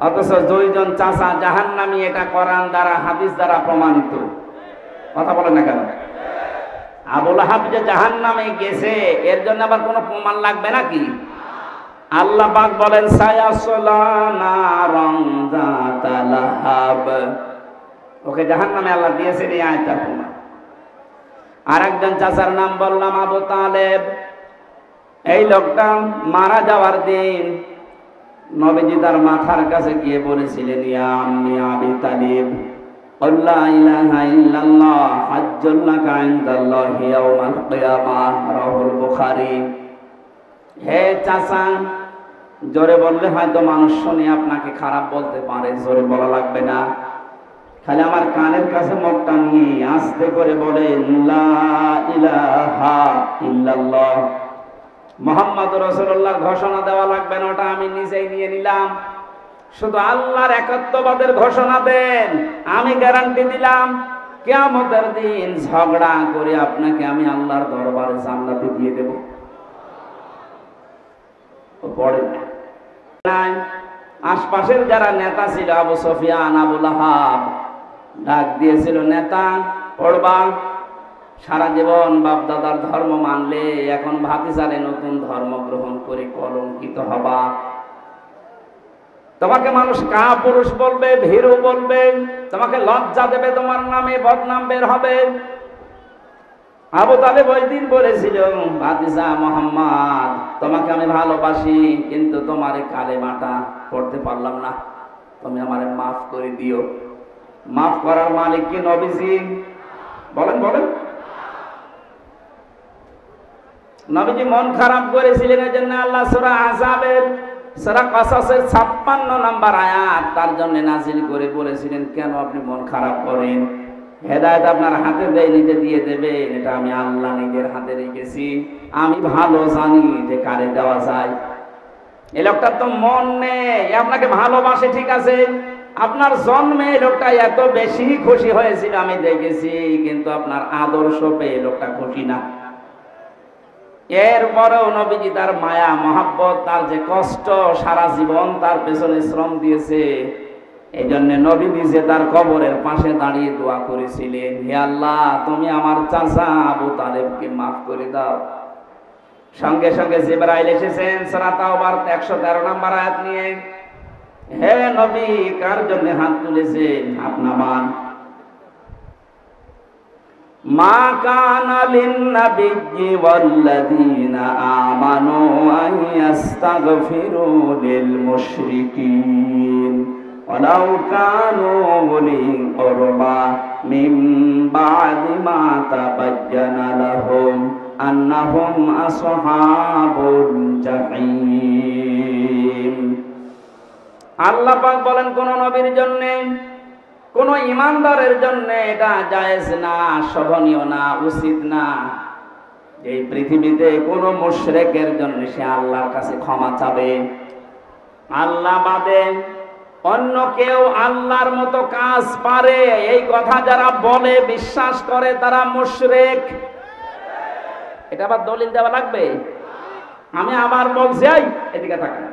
অথচ দুইজন চাচা জাহান্নামী, এটা কোরআন দ্বারা হাদিস দ্বারা প্রমাণিত। কথা বলেন না কেন? আবু লাহাব যে জাহান্নামে গেছে, এর জন্য আবার কোনো প্রমাণ লাগবে নাকি? আল্লাহ পাক বলেন, সায়াসলা নারান যাতা লাহাব, ওকে জাহান্নামে আল্লাহ দিয়েছেন, এই আয়াতটার প্রমাণ। আর একজন চাচার নাম বললাম আবু তালেব। এই লোকটা মারা যাওয়ার দিন নবীজি তার মাথার কাছে গিয়ে বলেছিলেন, ইয়া আম্মি আবি তালিব, লা ইলাহা ইল্লাল্লাহ হাজ্জুল লাকা ইনদাল্লাহি ইয়াওমাল কিয়ামাহ, রাহুল বুখারী। হে চাচা, জোরে বললে হয়তো মানুষ শুনে আপনাকে খারাপ বলতে পারে, জোরে বলা লাগবে না। খালি আমার কানের কাছে মুখটা নিয়ে আস্তে করে বলেন, লা ইলাহা ইল্লাল্লাহ মুহাম্মাদুর রাসূলুল্লাহ। ঘোষণা দেওয়া লাগবে না, ওটা আমি নিজেই নিয়ে নিলাম। শুধু আল্লাহর একাত্মবাদের ঘোষণা দেন, আমি গ্যারান্টি দিলাম কিয়ামতের দিন ঝগড়া করে আপনাকে আমি আল্লাহর দরবারে জান্নাতে দিয়ে দেব। পড়েন না? আশপাশের যারা নেতা ছিল, আবু সুফিয়ান, আবু লাহাব, ডাক দিয়েছিল, নেতা পড়বা, সারা জীবন বাপ দাদার ধর্ম মানলে এখন ভাতিজারে নতুন ধর্ম গ্রহণ করে কলঙ্কিত হবা। তোমাকে মানুষ কাপুরুষ বলবে, ভীরু বলবে, তোমাকে লজ্জা দেবে, তোমার নামে বদনাম বের হবে। আবু তালেব ওই দিন বলেছিল, ভাতিজা মুহাম্মদ, তোমাকে আমি ভালোবাসি, কিন্তু তোমার এই কালেমাটা পড়তে পারলাম না, তুমি আমারে মাফ করে দিও। মাফ করার মালিক কি নবীজি? বলেন বলেন। নবীজি মন খারাপ করেছিলেন, এজন্য আল্লাহ সূরা আযাবের, সূরা কাসাসের 56 নম্বর আয়াত তার জন্য নাজিল করে বলেছিলেন, কেন আপনি মন খারাপ করেন? হেদায়েত আপনার হাতে দেয়, নিজে দিয়ে দেবেন, এটা আমি আল্লাহ নিজের হাতে রেখেছি। আমি ভালো জানি যে কারে দেওয়া যায়। এই লোকটার তো মন নেই, আপনাকে ভালোবাসে ঠিক আছে, আপনার জন্মে লোকটা এত বেশি খুশি হয়েছিল আমি দেখেছি, কিন্তু আপনার আদর্শ পেয়ে লোকটা খুশি না। এরপরেও নবীজি তার মায়া মহাব্বত, তার যে কষ্ট, সারা জীবন তার পেছনে শ্রম দিয়েছে, এই জন্য নবী নিজে তার কবরের পাশে দাঁড়িয়ে দোয়া করেছিলেন, হে আল্লাহ, তুমি আমার চাচা আবু তালেবকে মাফ করে দাও। সঙ্গে সঙ্গে জিবরাইল এসেছেন সূরা তাওবার 113 নম্বর আয়াত নিয়ে, হে নবী, কার জন্য হাত তুলেছেন? আপনার মান। মা কানা লিন-নাবিয়্যি ওয়াল্লাযীনা আমানু আন ইস্তাগফিরু লিল মুশরিকিন ওয়ালাউ কানু উলি কুরবা মিন বা'দি মা তাবায়্যানা লাহুম আন্নাহুম আসহাবুল জাহিম। আল্লাহ পাক বলেন, কোন নবীর জন্য কোন ইমানদারের জন্য এটা জায়েজ না, শোভনীয় না, উচিত না এই পৃথিবীতে কোন মুশরিকের জন্য সে আল্লাহর কাছে ক্ষমা চাবে। আল্লাহ বাদে অন্য কেউ আল্লাহর মতো কাজ পারে এই কথা যারা বলে, বিশ্বাস করে, তারা মুশরিক। এটা আবার দলিল দেওয়া লাগবে? আমি আবার বলছি, এদিকে তাকান,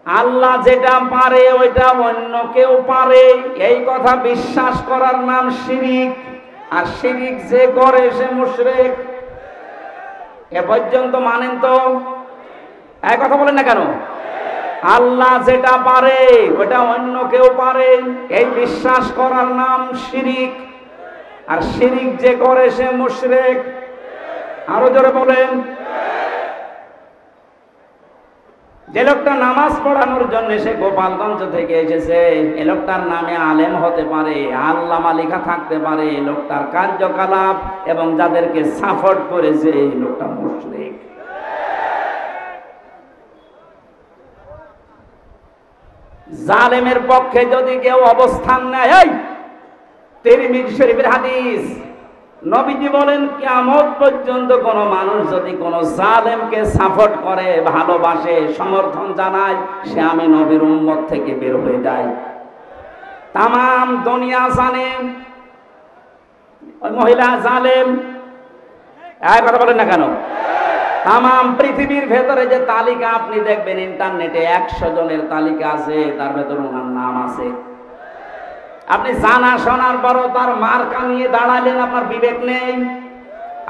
আল্লাহ যেটা পারে ওইটা অন্য কেউ পারে এই কথা বিশ্বাস করার নাম শিরিক। আর শিরিক যে করে সে মুশরিক। এ পর্যন্ত মানেন তো? এই কথা বলেন না কেন? আল্লাহ যেটা পারে ওটা অন্য কেউ পারে এই বিশ্বাস করার নাম শিরিক। আর শিরিক যে করে সে মুশরিক। আরো জোরে বলেন। যে লোকটা নামাজ পড়ানোর জন্য সে গোপালগঞ্জ থেকে এসেছে, এ লোকটার নামে আলেম হতে পারে, আল্লামা লেখা থাকতে পারে, লোকটার কার্যকলাপ এবং যাদেরকে সাপোর্ট করেছে এই লোকটা মুশরিক। জালেমের পক্ষে যদি কেউ অবস্থান নেয়, তিরমিজি শরীফের হাদিস, নবীজি বলেন কিয়ামত পর্যন্ত কোন মানুষ যদি কোন জালেমকে সাপোর্ট করে, ভালোবাসে, সমর্থন জানায়, সে আমি নবীর উম্মত থেকে বের হয়ে যায়। তামাম দুনিয়া জানে ওই মহিলা জালেম। এই কথা বলেন না কেন? তামাম পৃথিবীর ভেতরে যে তালিকা আপনি দেখবেন ইন্টারনেটে 100 জনের তালিকা আছে, তার ভেতরে ওনার নাম আছে। আপনি জানা শোনার পরও তার মার্কা নিয়ে দাঁড়ালেন, আপনার বিবেক নেই।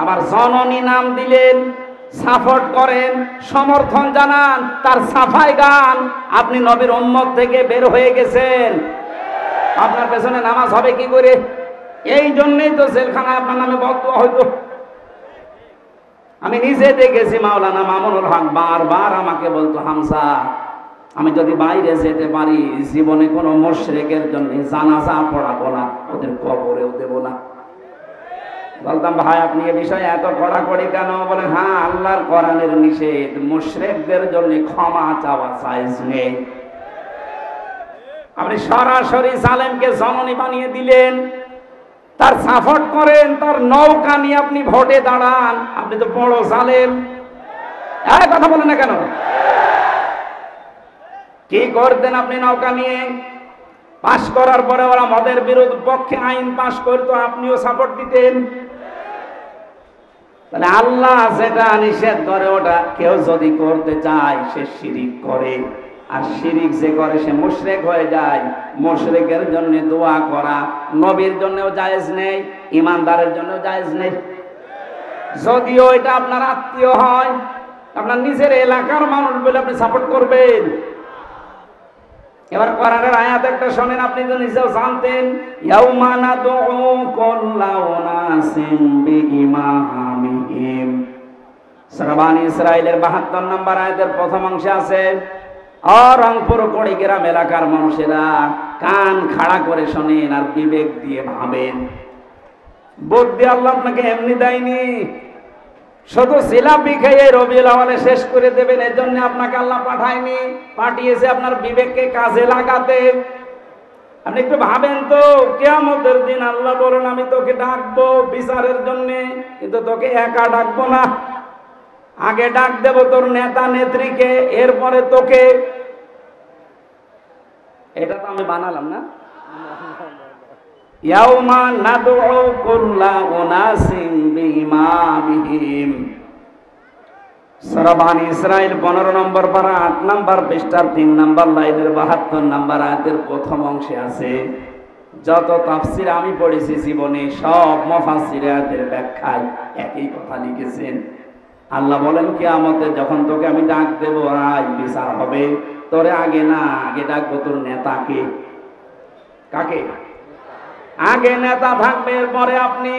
আবার জননী নাম দিলেন, সাপোর্ট করেন, সমর্থন জানান, তার সাফাই গান, আপনি নবীর উম্মত থেকে বের হয়ে গেছেন। আপনার পেছনে নামাজ হবে কি করে? এই জন্যই তো জেলখানায় আপনার নামে বদদুয়া হইতো। আমি নিজে দেখেছি, মাওলানা মামুনুল হক বারবার আমাকে বলতো, হামজা আমি যদি বাইরে যেতে পারি জীবনে কোনো মুশরিকের জন্য জানাজা পড়াবো না, ওদের কবরেও দেব না। বলতাম, ভাই আপনি এ বিষয়ে এত কড়াকড়ি কেন? বলে, হ্যাঁ আল্লাহর কোরআনের নিষেধ, মুশরিকদের জন্য ক্ষমা চাওয়া জায়েজ নেই। আপনি সরাসরি জালেমকে জননী বানিয়ে দিলেন, তার সাপোর্ট করেন, তার নৌকা নিয়ে আপনি ভোটে দাঁড়ান, আপনি তো বড় জালেম। এই কথা বলেন না কেন? কি করতেন আপনি নৌকা নিয়ে? পাশ করার পরে ওরা মদের বিরোধী পক্ষে আইন পাশ করতো, আপনিও সাপোর্ট দিতেন। তাহলে আল্লাহ যেটা নিষেধ করে ওটা কেউ যদি করতে চায় সে শিরিক করে। আর শিরিক যে করে সে মুশরিক হয়ে যায়। মুশরিকের জন্য দোয়া করা নবীর জন্যও জায়েজ নেই, ইমানদারের জন্যও জায়েজ নেই। যদিও এটা আপনার আত্মীয় হয়, আপনার নিজের এলাকার মানুষ বলে আপনি সাপোর্ট করবেন। এবার কোরআনের আয়াত একটা শোনেন, আপনি তো নিজেও জানতেন, ইয়াউমা নাদউ কুল্লা উনাসিম বিইমামিহিম। সূরা বানী ইসরাঈলের ৭২ নম্বর আয়াতের প্রথম অংশে আছে, রংপুর কুড়িগ্রাম এলাকার মানুষেরা কান খাড়া করে শোনেন আর বিবেক দিয়ে ভাবেন। বুদ্ধি আল্লাহ আপনাকে এমনি দেয়নি, শুধু জিলাপি খেয়ে রবিউল আউয়ালে শেষ করে দেবেন এর জন্য আপনাকে আল্লাহ পাঠায়নি, পাঠিয়েছে আপনার বিবেককে কাজে লাগাতে। আপনি একটু ভাবেন তো, কিয়ামতের দিন আল্লাহ বলেন আমি তোকে ডাকবো বিচারের জন্য, কিন্তু তোকে একা ডাকবো না, আগে ডাক দেব তোর নেতা নেত্রীকে, এরপরে তোকে। এটা তো আমি বানালাম না? ইয়াউমা নাদউ কুল্লা উনাসিম বিইমামিহিম। সূরা বানী ইসরাঈল 15 নম্বর পারা 8 নম্বর পৃষ্ঠার 3 নম্বর লাইনের 72 নম্বর আয়াতের প্রথম অংশে আছে। যত তাফসীর আমি পড়েছি জীবনে সব মুফাসসির আয়াতের ব্যাখ্যায় একই কথা লিখেছেন। আল্লাহ বলেন কিয়ামতে যখন তোকে আমি ডাক দেব, আজ বিচার হবে, তোরে আগে না, আগে ডাকবো তোর নেতাকে। কাকে? আগে নেতা থাকবে, এরপরে আপনি।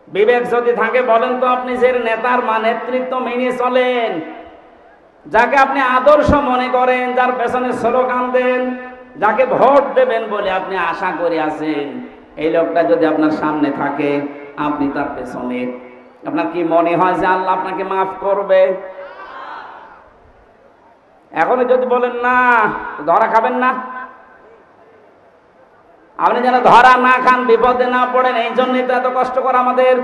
বিবেক যদি থাকে বলেন তো, আপনি যে নেতার নেতৃত্ব মেনে চলেন, যাকে আপনি আদর্শ মনে করেন, যার পেছনে স্লোগান দেন, যাকে ভোট দেবেন বলে আপনি আশা করে আছেন, এই লোকটা যদি আপনার সামনে থাকে, আপনি তার পেছনে, আপনার কি মনে হয় যে আল্লাহ আপনাকে মাফ করবে? এখন যদি বলেন না, ধরা খাবেন না? আপনি যেন ধরা না খান, বিপদে না পড়েন, এই জন্যই তো এত কষ্ট করা আমাদের।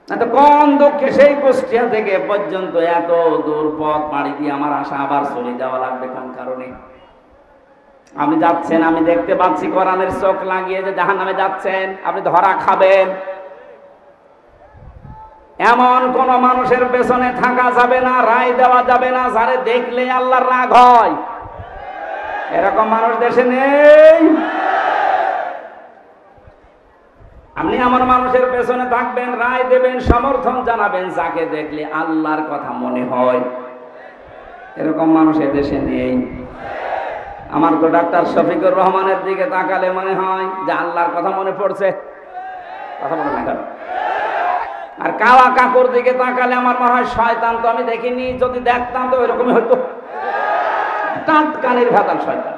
এত কোন দুঃখে সেই কুষ্টিয়া থেকে পর্যন্ত এত দূর পথ পাড়ি দিয়ে আমার আশা আবার চলে যাওয়া লাগবে কোন কারণে? আপনি যাচ্ছেন, আমি দেখতে পাচ্ছি কোরআনের চোখ লাগিয়ে যে জাহান্নামে যাচ্ছেন, আপনি ধরা খাবেন। এমন কোন মানুষের পেছনে থাকা যাবে না, রায় দেওয়া যাবে না যারে দেখলে আল্লাহর রাগ হয়। এরকম মানুষ দেশে নেই। আপনি এমন মানুষের পেছনে থাকবেন, রায় দেবেন, সমর্থন জানাবেন যাকে দেখলে আল্লাহর কথা মনে হয়। এরকম মানুষ এদেশে নেই। আমার তো ডাক্তার শফিকুর রহমানের দিকে তাকালে মনে হয় যে আল্লাহর কথা মনে পড়ছে। কথা বলে না। আর কাওয়া কাকুর দিকে তাকালে আমার মনে হয় শয়তান তো আমি দেখিনি, যদি দেখতাম তো ওইরকমই হতো। টাটকানির ভাতাল শয়তান।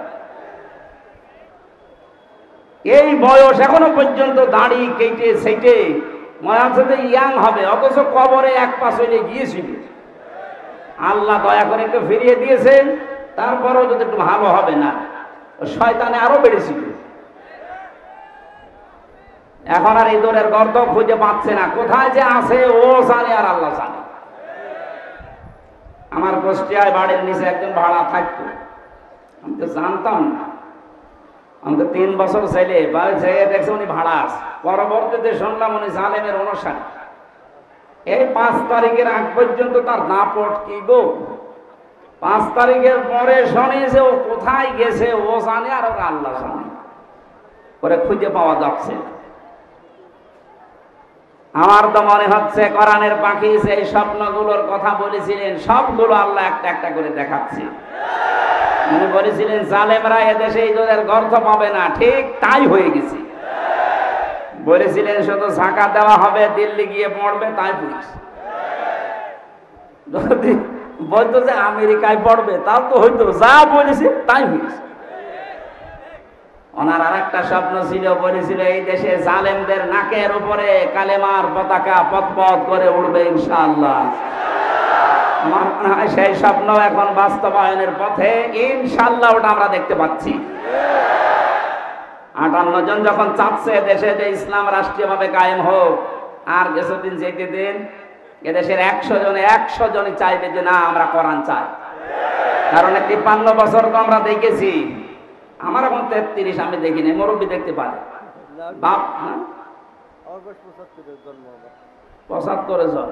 এই বয়স এখনো পর্যন্ত দাড়ি কেটে সেটে মনে হচ্ছে যে ইয়াং হবে, অথচ কবরে এক পাশ হইলে গিয়েছিল। আল্লাহ দয়া করে একটু ফিরিয়ে দিয়েছেন, তারপরেও যদি একটু ভালো হবে না, শয়তানে আরো বেড়েছিল। এখন আর এই দৌড়ের গর্ত খুঁজে পাচ্ছে না, কোথায় যে আছে ও জানে আর আল্লাহ জানে। আমার কুষ্টিয়ায় বাড়ির নিচে একজন ভাড়া থাকতো, আমি তো জানতাম না। আমি তো 3 বছর ছেলে দেখছি উনি ভাড়া আছে। পরবর্তীতে শুনলাম উনি জালেমের অনুষ্ঠান। এই 5 তারিখের আগ পর্যন্ত তার দাপট কি গো। 5 তারিখের পরে শুনেছে ও কোথায় গেছে ও জানে আর ওরা আল্লাহ জানে, করে খুঁজে পাওয়া যাচ্ছে। আমার তো মনে হচ্ছে কোরআনের পাখি সেই স্বপ্নগুলোর কথা বলেছিলেন, সবগুলো আল্লাহ একটা একটা করে দেখাচ্ছে। উনি বলেছিলেন জালেমরা এদেশে ইঁদুরের গর্ত পাবে না, ঠিক তাই হয়ে গেছে। বলেছিলেন শুধু ঝাঁকা দেওয়া হবে, দিল্লি গিয়ে পড়বে, তাই পুলিশ। যদি বলতো যে আমেরিকায় পড়বে তাও তো হইতো, যা বলেছে তাই হয়েছে। ওনার আর একটা স্বপ্ন ছিল, বলেছিল এই দেশে জালেমদের নাকের উপরে কালেমার পতাকা পথ করে উড়বে ইনশাআল্লাহ। আমার মনে হয় সেই স্বপ্ন এখন বাস্তবায়নের পথে ইনশাআল্লাহ, ওটা আমরা দেখতে পাচ্ছি। 58 জন যখন চাচ্ছে দেশে যে ইসলাম রাষ্ট্রীয়ভাবে কায়েম হোক, আর কিছুদিন যেতে দিন, এদেশের 100 জনই চাইবে যে না আমরা কোরআন চাই। কারণ 53 বছর তো আমরা দেখেছি, আমার এখন 33, আমি দেখিনি, মুরব্বী দেখতে পারে। বাপ 75 জন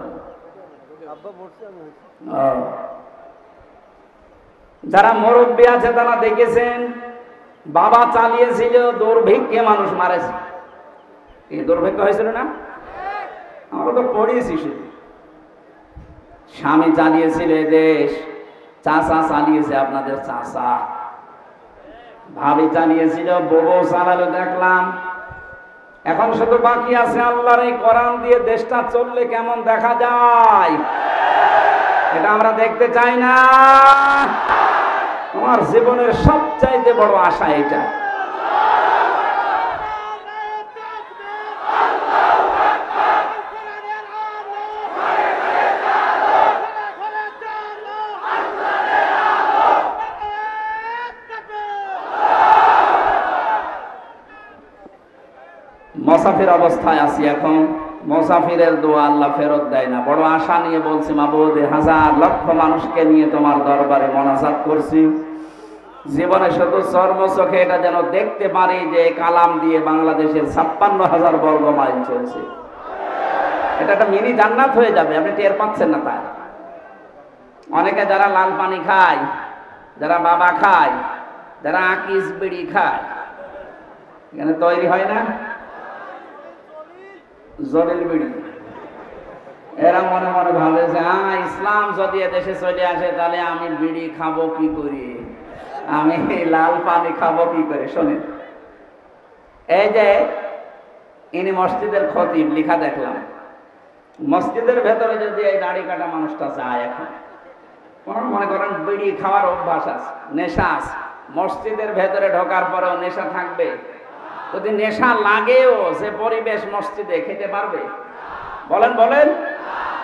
যারা মুরব্বী আছে তারা দেখেছেন, বাবা চালিয়েছিল, দুর্ভিক্ষে মানুষ মারেছে। এই দুর্ভিক্ষ হয়েছিল না, আমরা তো পড়িয়েছি শুধু। স্বামী চালিয়েছিল দেশ, চাচা চালিয়েছে আপনাদের চাচা, ভাবি চালিয়েছিল, বউ চালালো দেখলাম। এখন শুধু বাকি আছে আল্লাহর এই কোরআন দিয়ে দেশটা চললে কেমন দেখা যায়, এটা আমরা দেখতে চাই না। আমার জীবনের সবচাইতে বড় আশা এটা। মুসাফির অবস্থায় আছি এখন, মুসাফিরের দোয়া আল্লাহ ফেরত দেয় না। বড় আশা নিয়ে বলছি, মাবুদ 1000 লক্ষ মানুষকে নিয়ে তোমার দরবারে মোনাজাত করছি, জীবনে শুধু চর্মচোখে এটা যেন দেখতে পারি যে কালাম দিয়ে বাংলাদেশের 56,000 বর্গ মাইল চলছে। এটা একটা মিনি জান্নাত হয়ে যাবে, আপনি টের পাচ্ছেন না তাই। অনেকে যারা লাল পানি খায়, যারা বাবা খায়, যারা আকিস বিড়ি খায়, এখানে তৈরি হয় না জলিল বিড়ি, এরা মনে মনে ভাবে যে ইসলাম যদি এদেশে চলে আসে তাহলে আমি বিড়ি খাবো কি করি, আমি লাল পানি খাবো কি করে। শোনেন, এই যে ইনি মসজিদের খতিব, লিখা দেখলাম, মসজিদের ভেতরে যদি এই দাড়ি কাটা মানুষটা যায়, এখন মনে করেন বিড়ি খাওয়ার অভ্যাস আছে, নেশা আছে, মসজিদের ভেতরে ঢোকার পরেও নেশা থাকবে? যদি নেশা লাগেও সে পরিবেশ মসজিদে খেতে পারবে? বলেন বলেন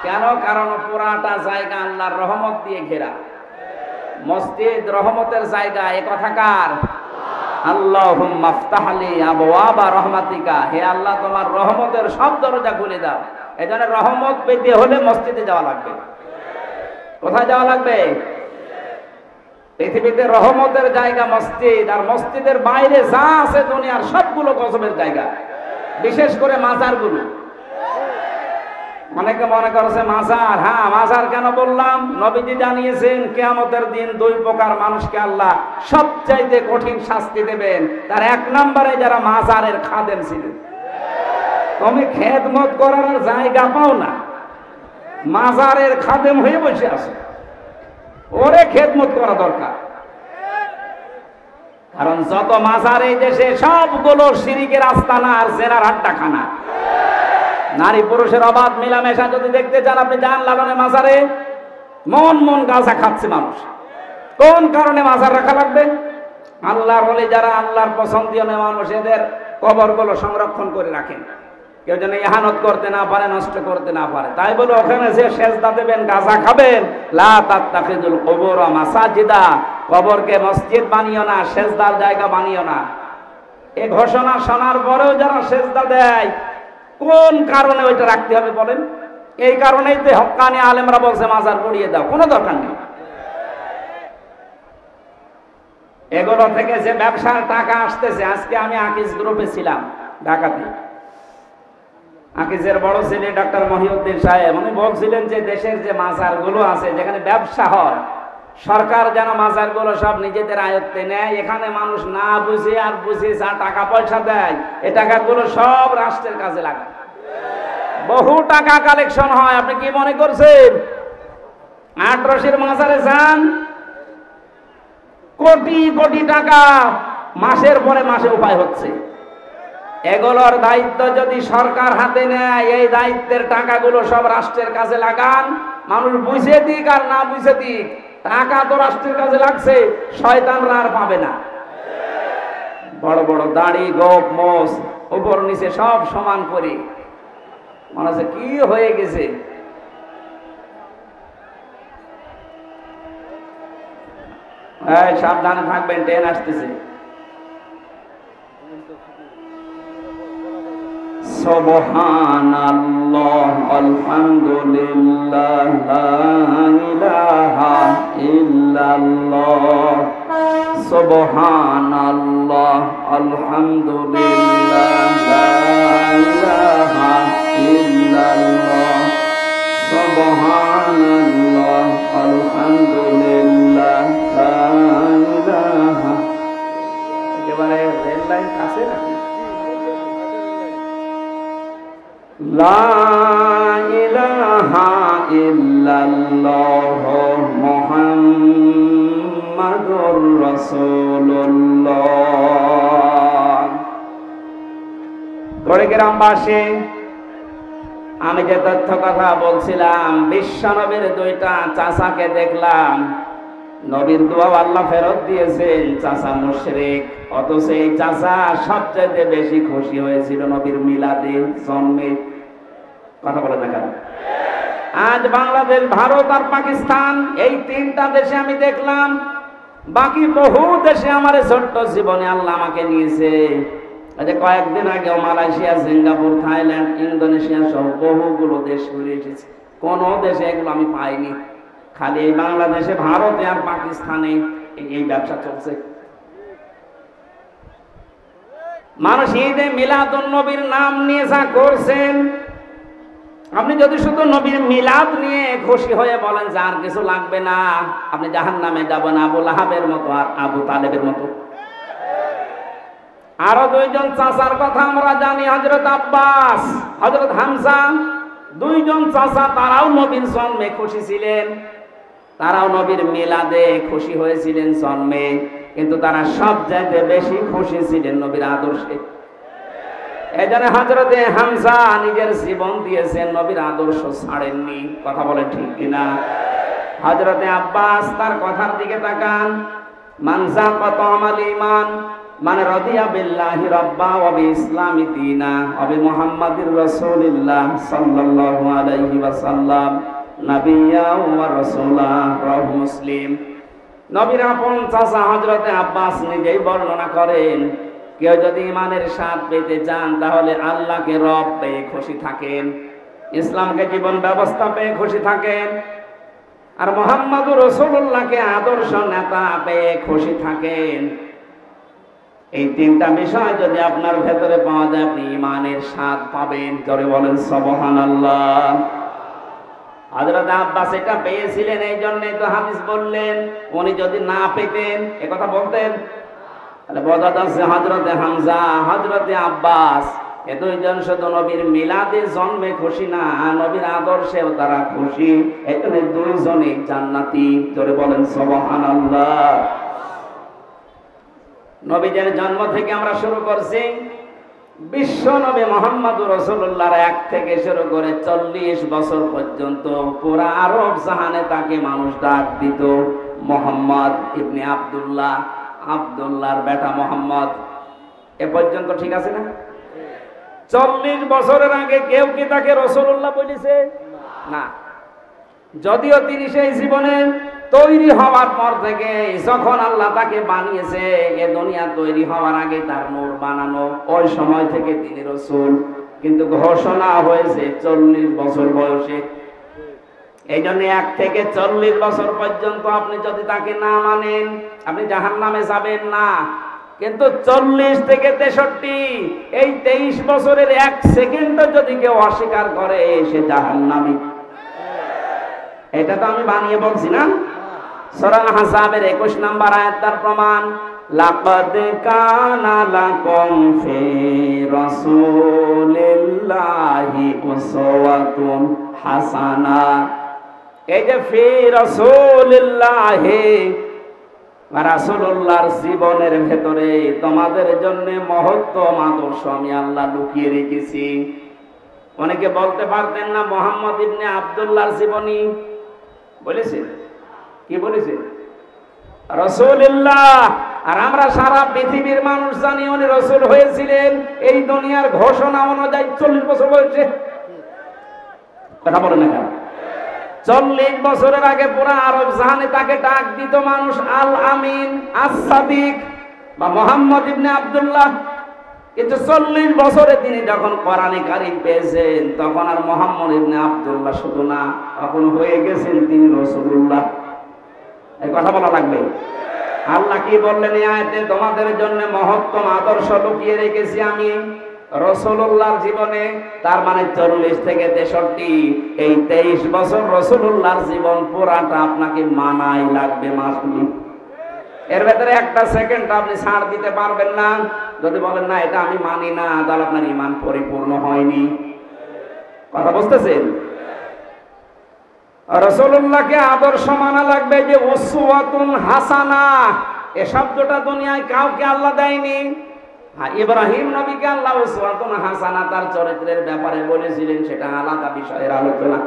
কেন? কারণ পুরাটা জায়গা আল্লাহর রহমত দিয়ে ঘেরা। মসজিদ রহমতের জায়গা, এ কথা কার? আল্লাহুম্মা আফতাহলি আবওয়াবা রাহমাতিকা, হে আল্লাহ তোমার রহমতের সব দরজা খুলে দাও। এজন্য রহমত পেতে হলে মসজিদে যাওয়া লাগবে। কোথায় যাওয়া লাগবে? পৃথিবীতে রহমতের জায়গা মসজিদ, আর মসজিদের বাইরে যা আছে দুনিয়ার সবগুলো গজবের জায়গা, বিশেষ করে মাজারগুলো। অনেকে মনে করছে মাজার, হ্যাঁ মাজার কেন বললাম, নবীজি জানিয়েছেন কিয়ামতের দিন দুই প্রকার মানুষকে আল্লাহ সবচাইতে কঠিন শাস্তি দেবেন। তার এক নম্বরে যারা মাজারের খাদেম ছিলেন। তুমি খেদমত করার জায়গা পাও না, মাজারের খাদেম হয়ে বসে আছো, ওরে খেদমত করা দরকার। কারণ যত মাজার এই দেশে সবগুলো শিরিকের আস্তানা আর জেনার আড্ডাখানা। নারী পুরুষের অবাধ মেলামেশা যদি দেখতে চান, আপনি যান লালনে মাজারে, মন মন গাঁজা খাচ্ছে মানুষ। কোন কারণে মাজার রাখা লাগবে? আল্লাহর ওলি যারা আল্লাহর পছন্দীয় মানুষ, এদের কবরগুলো সংরক্ষণ করে রাখেন, কেউ যেন ইহানত করতে না পারে, নষ্ট করতে না পারে। তাই বলে ওখানে যে সেজদা দেবেন, গাঁজা খাবেন, লা তাত্তাখিযুল কুবুর মাসাজিদা, কবরকে মসজিদ বানিও না, সেজদার জায়গা বানিও না। এই ঘোষণা শোনার পরেও যারা সেজদা দেয়, কোন কারণে ওইটা রাখতে হবে বলেন? এই কারণেই তো হক্কানি আলেমরা বলছে মাজার পুড়িয়ে দাও, কোনো দরকার নেই। এগুলো থেকে যে ব্যবসার টাকা আসতেছে, আজকে আমি আকিজ গ্রুপে ছিলাম ঢাকাতে, আকিজের বড় ছেলে ডক্টর মহিউদ্দিন সাহেব, উনি বলছিলেন যে দেশের যে মাজারগুলো আছে যেখানে ব্যবসা হয়, সরকার যেন মাজারগুলো সব নিজেদের আয়ত্তে নেয়। এখানে মানুষ না বুঝে আর বুঝে যা টাকা পয়সা দেয়, এই টাকাগুলো সব রাষ্ট্রের কাজে লাগায়। বহু টাকা কালেকশন হয়। আপনি কি মনে করছেন আটরশির মাজারে যান, কোটি কোটি টাকা মাসের পরে মাসে উপায় হচ্ছে। এগুলোর দায়িত্ব যদি সরকার হাতে নেয়, এই দায়িত্বের টাকাগুলো সব রাষ্ট্রের কাজে লাগান। মানুষ বুঝে দিক আর না বুঝে দিক, টাকা তো রাষ্ট্রের কাজে লাগছে, শয়তানরা আর পাবে না। বড় বড় দাড়ি, গোপ, মোষ, উপর নিচে সব সমান করে, মনে হচ্ছে কি হয়ে গেছে। সাবধানে থাকবেন, ট্রেন আসতেছে। সুবহানাল্লাহ, আলহামদুলিল্লাহ, লা ইলাহা ইল্লাল্লাহ। সুবহানাল্লাহ, আলহামদুলিল্লাহ, লা ইলাহা ইল্লাল্লাহ। সুবহানাল্লাহ, আলহামদুলিল্লাহ, লা ইলাহা। একেবারে রেল লাইন কাছে রাখি। লা ইলাহা ইল্লাল্লাহ মুহাম্মাদুর রাসূলুল্লাহ। গ্রামবাসী, আমি যে তথ্য কথা বলছিলাম, বিশ্ব নবীর দুইটা চাচাকে দেখলাম, নবীর দোয়া আল্লাহ ফেরত দিয়েছেন, চাচা মুশরিক, অথচ এই চাচা সবচেয়ে বেশি খুশি হয়েছিল নবীর মিলাদে, জন্মে। কথা বলে না কেন? আজ বাংলাদেশ, ভারত আর পাকিস্তান, এই তিনটা দেশে আমি দেখলাম। বাকি বহু দেশে আমার ছোট্ট জীবনে আল্লাহ আমাকে নিয়েছে। কয়েকদিন আগেও মালয়েশিয়া, সিঙ্গাপুর, থাইল্যান্ড, ইন্দোনেশিয়া সহ বহুগুলো দেশ ঘুরে এসেছি। কোন দেশে এগুলো আমি পাইনি। খালি এই বাংলাদেশে, ভারতে আর পাকিস্তানে এই ব্যবসা চলছে। মানুষ ঈদে মিলাদুন নবীর নাম নিয়ে যা করছেন, আপনি যদি শুধু নবীর মিলাদ নিয়ে খুশি হয়ে বলেন যে আর কিছু লাগবে না, আপনি জাহান্নামে যাবেন আবু লাহাবের মতো আর আবু তালেবের মতো। আরো দুইজন চাচার কথা আমরা জানি, হযরত আব্বাস, হযরত হামজা, দুইজন চাচা, তারাও নবীর জন্মে খুশি ছিলেন, তারাও নবীর মিলাদে খুশি হয়েছিলেন জন্মে, কিন্তু তারা সব চাইতে বেশি খুশি ছিলেন নবীর আদর্শে। এজন্য হযরতে হামজা নিজের জীবন দিয়েছেন, নবীর আদর্শ ছাড়েননি। কথা বলে ঠিক কিনা? হযরতে আব্বাস, তার কথার দিকে তাকান, মান যাকাত আমাল ঈমান, মানে রাদিয়া বিল্লাহি রাব্বা ওয়া বিইসলামি দীনা ওয়া বিমুহাম্মাদির রাসূলিল্লাহ সাল্লাল্লাহু আলাইহি ওয়াসাল্লাম নাবিয়্যা ওয়া রাসূলা। রাহ মুসলিম। নবীর আপন চাচা হযরতে আব্বাস নিজেই বর্ণনা করেন, কেউ যদি ঈমানের স্বাদ পেতে চান তাহলে আল্লাহকে রব পেয়ে খুশি থাকেন, ইসলামকে জীবন ব্যবস্থা পেয়ে খুশি থাকেন, আর মুহাম্মদুর রাসূলুল্লাহকে আদর্শ নেতা পেয়ে খুশি থাকেন। এই তিনটা বিষয় যদি আপনার ভেতরে পাওয়া যায় আপনি ঈমানের স্বাদ পাবেন। জোরে বলেন সুবহানাল্লাহ। হযরত আব্বাস এটা পেয়েছিলেন, এই জন্যই তো হাদিস বললেন। উনি যদি না পেতেন এ কথা বলতেন, তাহলে বোঝা যাচ্ছে হযরতে হামজা, হযরতে আব্বাস এ দুইজন শুধু নবীর মিলাদে জন্মে খুশি না, নবীর আদর্শেও তারা খুশি। এই জন্য দুইজনই জান্নাতি। জোরে বলেন সুবহানাল্লাহ। নবীদের জন্ম থেকে আমরা শুরু করছি, বিশ্ব নবী মুহাম্মদুর রাসূলুল্লাহর 1 থেকে শুরু করে 40 বছর পর্যন্ত পুরা আরব জাহানে তাকে মানুষ ডাক দিত মুহাম্মদ ইবনে আব্দুল্লাহ, আব্দুল্লাহর বেটা মুহাম্মদ। এ পর্যন্ত ঠিক আছে না? 40 বছরের আগে কেউ কি তাকে রাসূলুল্লাহ বলেছে? না। যদিও তিনি সেই জীবনে তৈরি হওয়ার পর থেকে যখন আল্লাহ তাকে বানিয়েছে, এ দুনিয়া তৈরি হওয়ার আগে তার নূর বানানো, ওই সময় থেকে তিনি রাসূল, কিন্তু ঘোষণা হয়েছে 40 বছর বয়সে। এই জন্য 1 থেকে 40 বছর পর্যন্ত আপনি যদি তাকে না মানেন আপনি জাহান্নামে যাবেন না। কিন্তু 40 থেকে 63 এই 23 বছরের 1 সেকেন্ডও যদি কেউ অস্বীকার করে সে জাহান্নামী। এটা তো আমি বানিয়ে বলছি না। সূরা আহজাবের 21 নম্বর আয়াত তার প্রমাণ। লাকাদ কানা লাকুম ফি রাসূলিল্লাহি উসওয়াতুন হাসানা। এই যে ফি রাসূলিল্লাহি, রাসূলুল্লাহর জীবনের ভেতরে তোমাদের জন্য মহত্তম আদর্শ আমি আল্লাহ লুকিয়ে রেখেছি। অনেকে বলতে পারতেন না মুহাম্মদ ইবনে আব্দুল্লাহর জীবনী বলেছে, কি বলেছে? রাসূলুল্লাহ। আর আমরা সারা পৃথিবীর মানুষ জানি উনি রাসূল হয়েছিলেন এই দুনিয়ার ঘোষণা অনুযায়ী 40 বছর বয়সে। কথা বলেন না কেন? 40 বছরের আগে পুরা আরব জাহানে তাকে ডাক দিত মানুষ আল আমিন, আস-সাদিক বা মুহাম্মদ ইবনে আব্দুল্লাহ। কিন্তু 40 বছরে তিনি যখন কোরআনে কারীম পেয়েছেন তখন আর মুহাম্মদ ইবনে আব্দুল্লাহ শুধু না, তখন হয়ে গেছেন তিনি রাসূলুল্লাহ। এই কথা বলা লাগবে। আল্লাহ কি বললেন এই আয়াতে? তোমাদের জন্য মহত্তম আদর্শ লুকিয়ে রেখেছি আমি রাসূলুল্লাহর জীবনে। তার মানে 40 থেকে 63 এই 23 বছর রাসূলুল্লাহর জীবন পুরাটা আপনাকে মানাই লাগবে, মাসুলি। এর ভেতরে একটা সেকেন্ড আপনি ছাড় দিতে পারবেন না। যদি বলেন না এটা আমি মানি না, তাহলে আপনার ঈমান পরিপূর্ণ হয়নি। কথা বুঝতেছেন? রাসূলুল্লাহকে আদর্শ মানা লাগবে। যে উসওয়াতুন হাসানা, এই শব্দটা দুনিয়ায় কাউকে আল্লাহ দেয়নি। হ্যাঁ, ইব্রাহিম নবীকে আল্লাহ উসওয়াতুন হাসানা তার চরিত্রের ব্যাপারে বলেছিলেন, সেটা আলাদা বিষয়ের আলোচনা।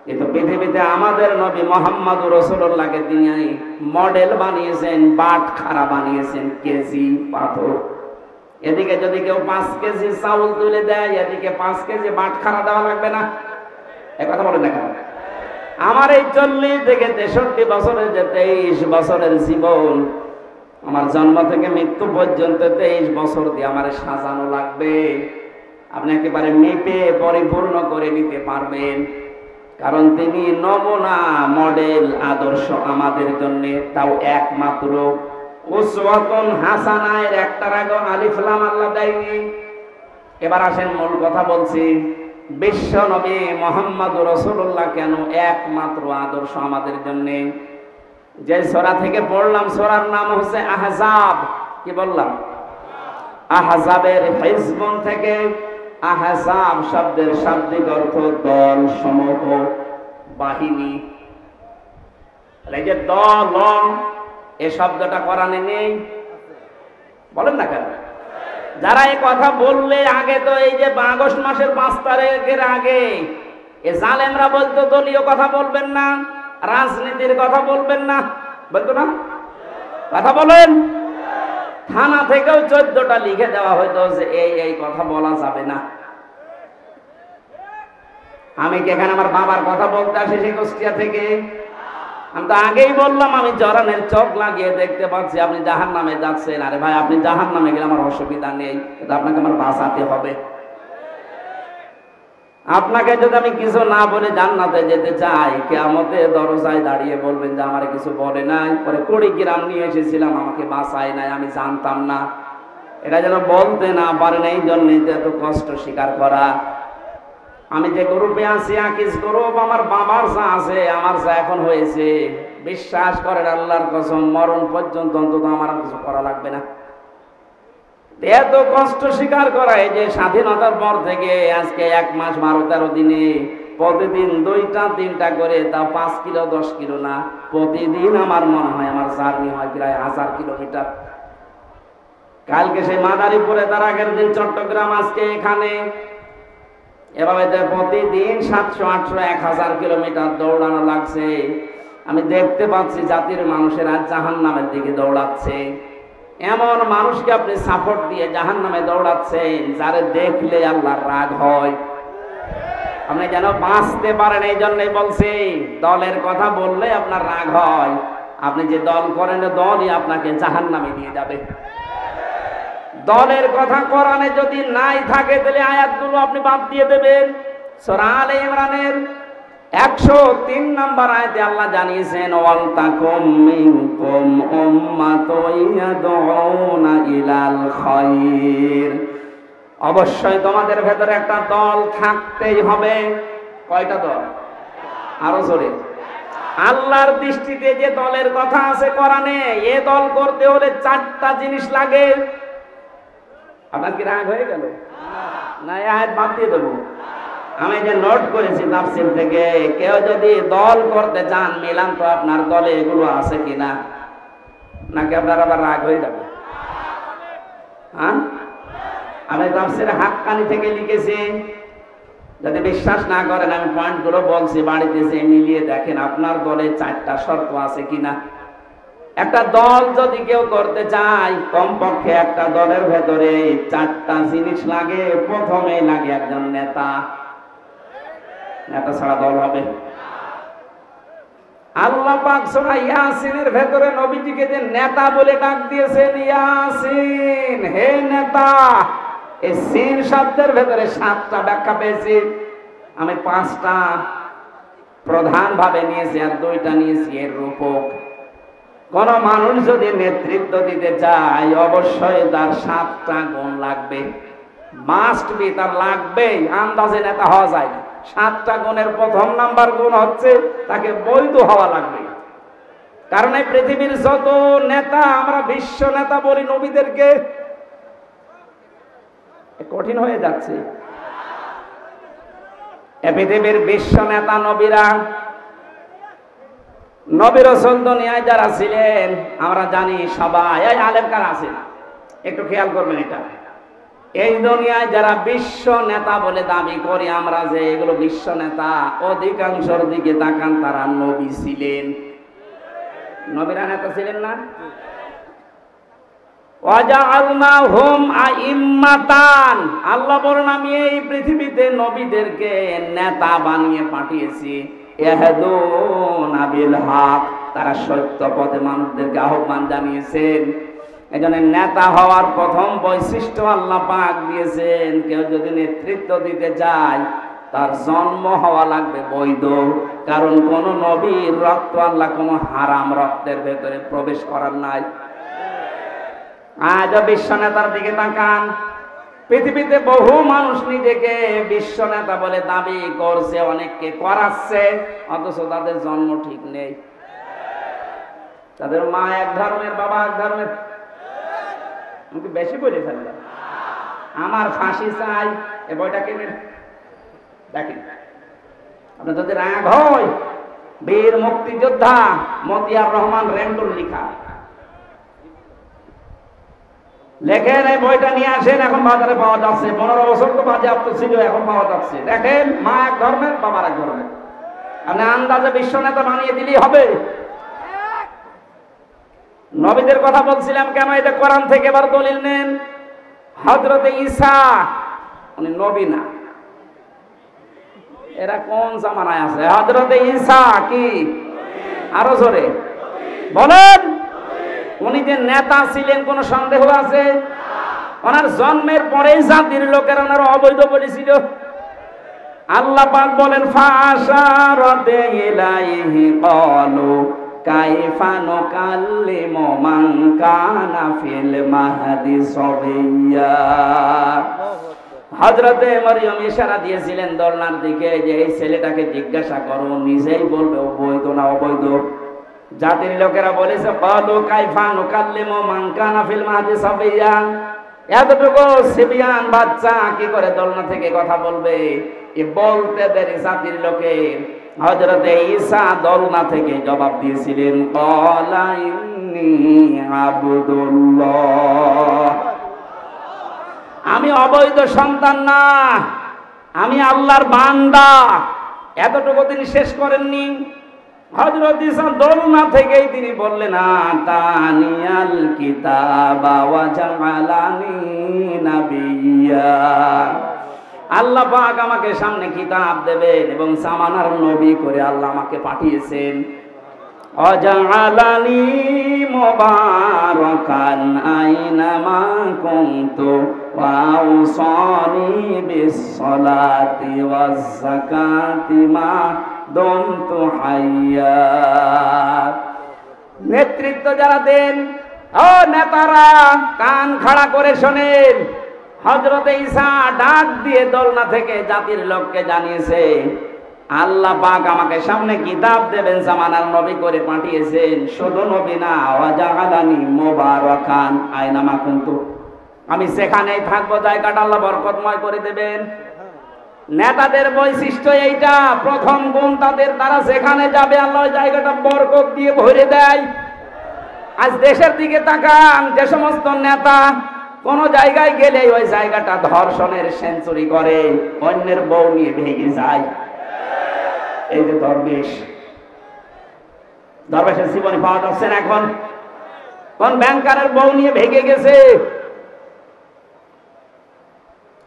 কিন্তু পৃথিবীতে আমাদের নবী মুহাম্মদুর রাসূলুল্লাহকে তিনি মডেল বানিয়েছেন, বাটখারা বানিয়েছেন, কেজি পাথর। এদিকে যদি কেউ 5 কেজি চাউল তুলে দেয়, এদিকে 5 কেজি বাটখারা দেওয়া লাগবে না? এই কথা বলেন না কেন? আমার এই 40 থেকে 63 বছরের যে 23 বছরের জীবন, আমার জন্ম থেকে মৃত্যু পর্যন্ত 23 বছর দিয়ে আমার সাজানো লাগবে। আপনি একেবারে মেপে পরিপূর্ণ করে নিতে পারবেন, কারণ তিনি নমুনা, মডেল, আদর্শ আমাদের জন্য। তাও একমাত্র উসওয়াতুন হাসানায়ের একটার আগে আলিফ লাম আল্লাহ দেয়নি। এবার আসেন মূল কথা বলছি। বিশ্ব নবী মুহাম্মদুর রাসূলুল্লাহ কেন একমাত্র আদর্শ আমাদের জন্য? যে সূরা থেকে পড়লাম, সূরার নাম হচ্ছে আহজাব। কি বললাম? আহজাবের হিজবুন থেকে। আহজাব শব্দের শাব্দিক অর্থ দল, সমূহ, বাহিনী। এই যে দল, এই শব্দটা কোরআনে নেই, বলেন না কেন? যারা এই কথা বললে আগে তো এই যে আগস্ট মাসের 5 তারিখের আগে এ জালেমরা বলতো দলীয় কথা বলবেন না, রাজনীতির কথা বলবেন না, বলতো না? কথা বলেন। থানা থেকেও 14টা লিখে দেওয়া হয়তো যে এই কথা বলা যাবে না। আমি কি এখানে আমার বাবার কথা বলতে আসি সেই কুষ্টিয়া থেকে? আমি তো আগেই বললাম আমি জরানের চোখ লাগিয়ে দেখতে পাচ্ছি আপনি জাহান্নামে যাচ্ছেন। আরে ভাই, আপনি জাহান্নামে গেলে আমার অসুবিধা নেই, কিন্তু আপনাকে আমার বাঁচাতে হবে। আপনাকে যদি আমি কিছু না বলে জান্নাতে যেতে চাই, কিয়ামতে দরজায় দাঁড়িয়ে বলবেন যে আমার কিছু বলে নাই, পরে কুড়িগ্রাম নিয়ে এসেছিলাম আমাকে বাঁচায় নাই, আমি জানতাম না। এটা যেন বলতে না পারেন, এই জন্য এত কষ্ট স্বীকার করা। আমি যে গ্রুপে আছি আকিস গ্রুপ, আমার বাবার চা আছে, আমার চা এখন হয়েছে। বিশ্বাস করেন আল্লাহর কসম, মরণ পর্যন্ত অন্তত আমার আর কিছু করা লাগবে না। এত কষ্ট স্বীকার করা, এই যে স্বাধীনতার পর থেকে আজকে 1 মাস 12-13 দিনে প্রতিদিন 2-3টা করে, তা 5 কিলো 10 কিলো না, প্রতিদিন আমার মনে হয় আমার জার্নি হয় প্রায় 1000 কিলোমিটার। কালকে সেই মাদারীপুরে, তার আগের দিন চট্টগ্রাম, আজকে এখানে, এভাবে প্রতিদিন 700-800-1000 কিলোমিটার দৌড়ানো লাগছে। আমি দেখতে পাচ্ছি জাতির মানুষেরা জাহান্নামের দিকে দৌড়াচ্ছে। এমন মানুষকে আপনি সাপোর্ট দিয়ে জাহান্নামে দৌড়াচ্ছেন, যারে দেখলে আল্লাহর রাগ হয়। আপনি যেন বাঁচতে পারেন, এই জন্যই বলছি, দলের কথা বললে আপনার রাগ হয়। আপনি যে দল করেন, দলই আপনাকে জাহান্নামে নিয়ে যাবে। দলের কথা কোরআনে যদি নাই থাকে, তাহলে আয়াতগুলো আপনি বাদ দিয়ে দেবেন। সূরা আলে ইমরানের 103 নম্বর আয়াতে আল্লাহ জানিয়েছেন, ওয়াল তাকুম মিনকুম উম্মাতুন ইয়াদউনা ইলাল খায়র। অবশ্যই তোমাদের ভেতরে একটা দল থাকতেই হবে। কয়টা দল? আরো জোরে। আল্লাহর দৃষ্টিতে যে দলের কথা আছে কোরআনে, এ দল করতে হলে 4টা জিনিস লাগে। আপনার কি রাগ হয়ে গেল? না, আয়াত বাদ দিয়ে দেবো। আমি যে নোট করেছি তাফসীর থেকে, কেউ যদি দল করতে চান, মিলান তো আপনার দলে এগুলো আছে কিনা, নাকি আপনার আবার রাগ হয়ে যাবে? হ্যাঁ, আমি তাফসীর হাক্কানি থেকে লিখেছি। যদি বিশ্বাস না করেন, আমি পয়েন্টগুলো বলছি, বাড়িতে এসে মিলিয়ে দেখেন আপনার দলে 4টা শর্ত আছে কিনা। একটা দল যদি কেউ করতে চায়, কমপক্ষে একটা দলের ভেতরে 4টা জিনিস লাগে। প্রথমে লাগে একজন নেতা। নেতা ছাড়া দল হবে? আল্লাহ পাক সূরা ইয়াসিনের ভেতরে নবীজিকে যে নেতা বলে ডাক দিয়েছেন, ইয়াসিন, হে নেতা। এই সিন শব্দের ভেতরে 7টা ব্যাখ্যা পেয়েছি। আমি 5টা প্রধান ভাবে নিয়েছি, আর 2টা নিয়েছি এর রূপক। কোন মানুষ যদি নেতৃত্ব দিতে চায়, অবশ্যই তার 7টা গুণ লাগবে। মাস্ট বি, তার লাগবেই, আন্দাজে নেতা হওয়া যায় না। 7টা গুণের প্রথম নাম্বার গুণ হচ্ছে তাকে বৈধ হওয়া লাগবে। কারণ এই পৃথিবীর যত নেতা, আমরা বিশ্ব নেতা বলি নবীদেরকে, কঠিন হয়ে যাচ্ছে। এ পৃথিবীর বিশ্ব নেতা নবীরা, নবী রাসূল দুনিয়ায় যারা ছিলেন, আমরা জানি সবাই। এই আলেম কারা আছেন একটু খেয়াল করবেন। এটা এই দুনিয়ায় যারা বিশ্ব নেতা বলে দাবি করি আমরা, যে এগুলো বিশ্ব নেতা, অধিকাংশের দিকে তাকান, তারা নবী ছিলেন। নবীরা নেতা ছিলেন না? ওয়াজআলনাহুম আইম্মাতান, আল্লাহ বলেন আমি এই পৃথিবীতে নবীদেরকে নেতা বানিয়ে পাঠিয়েছি। ইয়াহদুনা বিল হক, তারা সত্য পথে মানুষদেরকে আহ্বান জানিয়েছেন। এজন্য নেতা হওয়ার প্রথম বৈশিষ্ট্য আল্লাহ পাক দিয়েছেন, কেউ যদি নেতৃত্ব দিতে চায়, তার জন্ম হওয়া লাগবে বৈধ। কারণ কোন নবীর রক্ত আল্লাহ কোন হারাম রক্তের ভেতরে প্রবেশ করার নাই। আজ বিশ্ব নেতার দিকে তাকান, পৃথিবীতে বহু মানুষ নিজেকে বিশ্ব নেতা বলে দাবি করছে, অনেককে করাচ্ছে, অথচ তাদের জন্ম ঠিক নেই। তাদের মা এক ধর্মের, বাবা এক ধর্মের। আমি বেশি বলে ফেললাম। আমার ফাঁসি চাই, এ বইটা কিনে দেখেন। আপনার যদি রাগ হয়, বীর মুক্তিযোদ্ধা মতিয়ার রহমান রেন্টুর লিখা, লেখেন। এই বইটা নিয়ে আসেন, এখন বাজারে পাওয়া যাচ্ছে। 15 বছর তো বাজেয়াপ্ত ছিল, এখন পাওয়া যাচ্ছে। দেখেন, মা এক ধর্মের, বাবার এক ধর্মের। আপনি আন্দাজে বিশ্ব নেতা বানিয়ে দিলেই হবে। নবীদের কথা বলছিলাম কেন, এটা কোরআন থেকে। এবার দলিল নেন। হযরতে ঈসা, উনি নবী না। এরা কোন জামানায় আছে? হযরতে ঈসা কি আরো জোরে বলেন। উনি যে নেতা ছিলেন কোনো সন্দেহ আছে? ওনার জন্মের পরেই জাতির লোকেরা ওনার অবৈধ বলেছিল। আল্লাহ পাক বলেন ফাশারাতে ইলাইহি ক্বালু কাইফা নুকাল্লিমু মান কানা ফিল মাহদি সাবিয়্যা। হযরতে মরিয়ম ইশারা দিয়েছিলেন দোলনার দিকে যে এই ছেলেটাকে জিজ্ঞাসা করো, নিজেই বলবে অবৈধ না অবৈধ। জাতির লোকেরা বলেছে ক্বালু কাইফা নুকাল্লিমু মান কানা ফিল মাহদি সাবিয়্যা, এতটুকু সিবিয়ান বাচ্চা কি করে দোলনা থেকে কথা বলবে? এ বলতে দেরি জাতির লোকের। হযরতে ঈসা দোলনা থেকে জবাব দিয়েছিলেন ক্বালা ইন্নী আবদুল্লাহ, আমি অবৈধ সন্তান না, আমি আল্লাহর বান্দা। এতটুকু তিনি শেষ করেননি। হযরত ঈসা দোলনা থেকেই তিনি বললেন আতানিয়াল কিতাবা ওয়া জাআলানি নাবিয়্যা, আল্লাহ পাক আমাকে সামনে কিতাব দেবেন এবং জামানার নবী করে আল্লাহ আমাকে পাঠিয়েছেন। ওয়া জাআলানি মুবারাকান আইনামা কুনতু ওয়া আওসানি বিস-সালাতি ওয়াজ-যাকাতি মা দুমতু হাইয়া। নেতৃত্ব যারা দেন, ও নেতারা কান খাড়া করে শোনেন। হযরতে ঈসা ডাক দিয়ে দোলনা থেকে জাতির লোককে জানিয়েছে আল্লাহ পাক আমাকে সামনে কিতাব দেবেন, জামানার নবী করে পাঠিয়েছেন। শুধু নবী না, ওয়া জাআলানি মুবারাকান আইনামা কুনতু, আমি যেখানেই থাকবো জায়গাটা আল্লাহ বরকতময় করে দেবেন। নেতাদের বৈশিষ্ট্য এইটা, প্রথম গুণ তাদের, তারা যেখানে যাবে আল্লাহ জায়গাটা বরকত দিয়ে ভরে দেয়। আজ দেশের দিকে তাকান, যে সমস্ত নেতা কোন জায়গায় গেলে ওই জায়গাটা ধর্ষণের সেঞ্চুরি করে, অন্যের বউ নিয়ে ভেঙে যায়। এই যে দরবেশের জীবনে পাওয়া যাচ্ছে না এখন। কোন ব্যাংকারের বউ নিয়ে ভেঙে গেছে।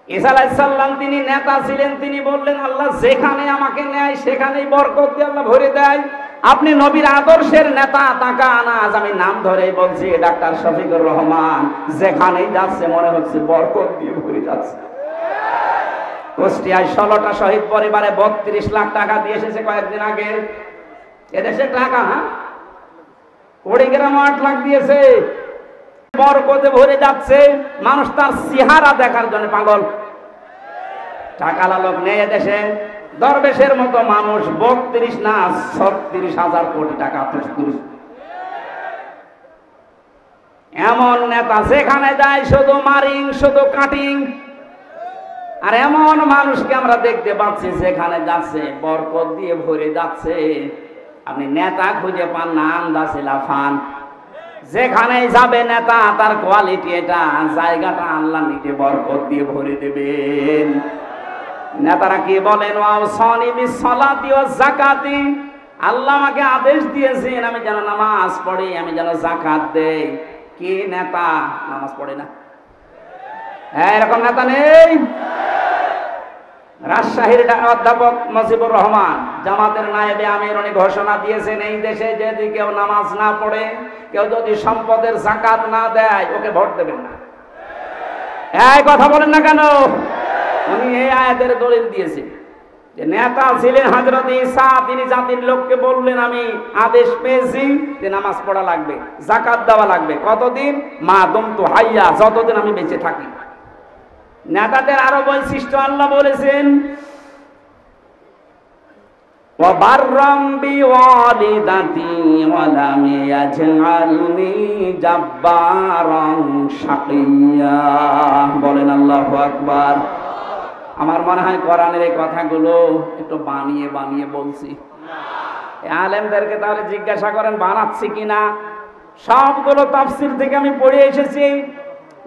ঈসা আলাইহিস সালাম তিনি নেতা ছিলেন, তিনি বললেন আল্লাহ যেখানে আমাকে নেয় সেখানেই বরকত দিয়ে আল্লাহ ভরে দেয়। আপনি নবীর আদর্শের নেতা, তাকান আজ আমি নাম ধরেই বলছি ডাক্তার শফিকুর রহমান, যেখানেই যাচ্ছে মনে হচ্ছে বরকত দিয়ে ভরে যাচ্ছে। কুষ্টিয়ায় 16টা শহীদ পরিবারে 32 লাখ টাকা দিয়ে এসেছে কয়েকদিন আগে। এদেশে টাকা কুড়িগ্রাম 8 লাখ দিয়েছে। বরকতে ভরে যাচ্ছে, মানুষ তার চেহারা দেখার জন্য পাগল। টাকা লোক নেই এদেশে। দরবেশের মতো মানুষ 32 না 36,000 কোটি টাকা এমন নেতা যেখানে যায় শুধু মারিং, শুধু কাটিং। আর এমন মানুষকে আমরা দেখতে পাচ্ছি যেখানে যাচ্ছে বরকত দিয়ে ভরে যাচ্ছে। আপনি নেতা খুঁজে পান না, আন্দাজে লাফান। যেখানেই যাবে নেতা, তার কোয়ালিটি এটা, জায়গাটা আল্লাহ নিজে বরকত দিয়ে ভরে দেবেন। নেতারা কি বলেন ওয়াউসানি বিস-সালাতি ওয়াজ-যাকাতি, আল্লাহ আমাকে আদেশ দিয়েছেন আমি যেন নামাজ পড়ি, আমি যেন যাকাত দেই। কি নেতা নামাজ পড়ে না? এরকম নেতা নেই। রাজশাহীর অধ্যাপক মুজিবুর রহমান জামাতের নায়েবে আমির, উনি ঘোষণা দিয়েছেন এই দেশে যদি কেউ নামাজ না পড়ে, কেউ যদি সম্পদের যাকাত না দেয়, ওকে ভোট দেবেন না। এই কথা বলেন না কেন? উনি এই আয়াতের দলিল দিয়েছেন যে নেতা ছিলেন হযরত ঈসা, তিনি জাতির লোককে বললেন আমি আদেশ পেয়েছি যে নামাজ পড়া লাগবে, যাকাত দেওয়া লাগবে। কতদিন? মা দুমতু হাইয়া, যতদিন আমি বেঁচে থাকি। নেতাদের আরো বৈশিষ্ট্য আল্লাহ বলেছেন ওয়া বাররাম বিওয়ালিদাতি ওয়া লাম ইয়াজআলনি জাব্বারান শাকিয়্যা। বলেন আল্লাহু আকবার। আমার মনে হয় কোরআনের এই কথাগুলো একটু বানিয়ে বানিয়ে বলছি। আলেমদেরকে তাহলে জিজ্ঞাসা করেন বানাচ্ছি কিনা। সবগুলো তাফসীর থেকে আমি পড়ে এসেছি।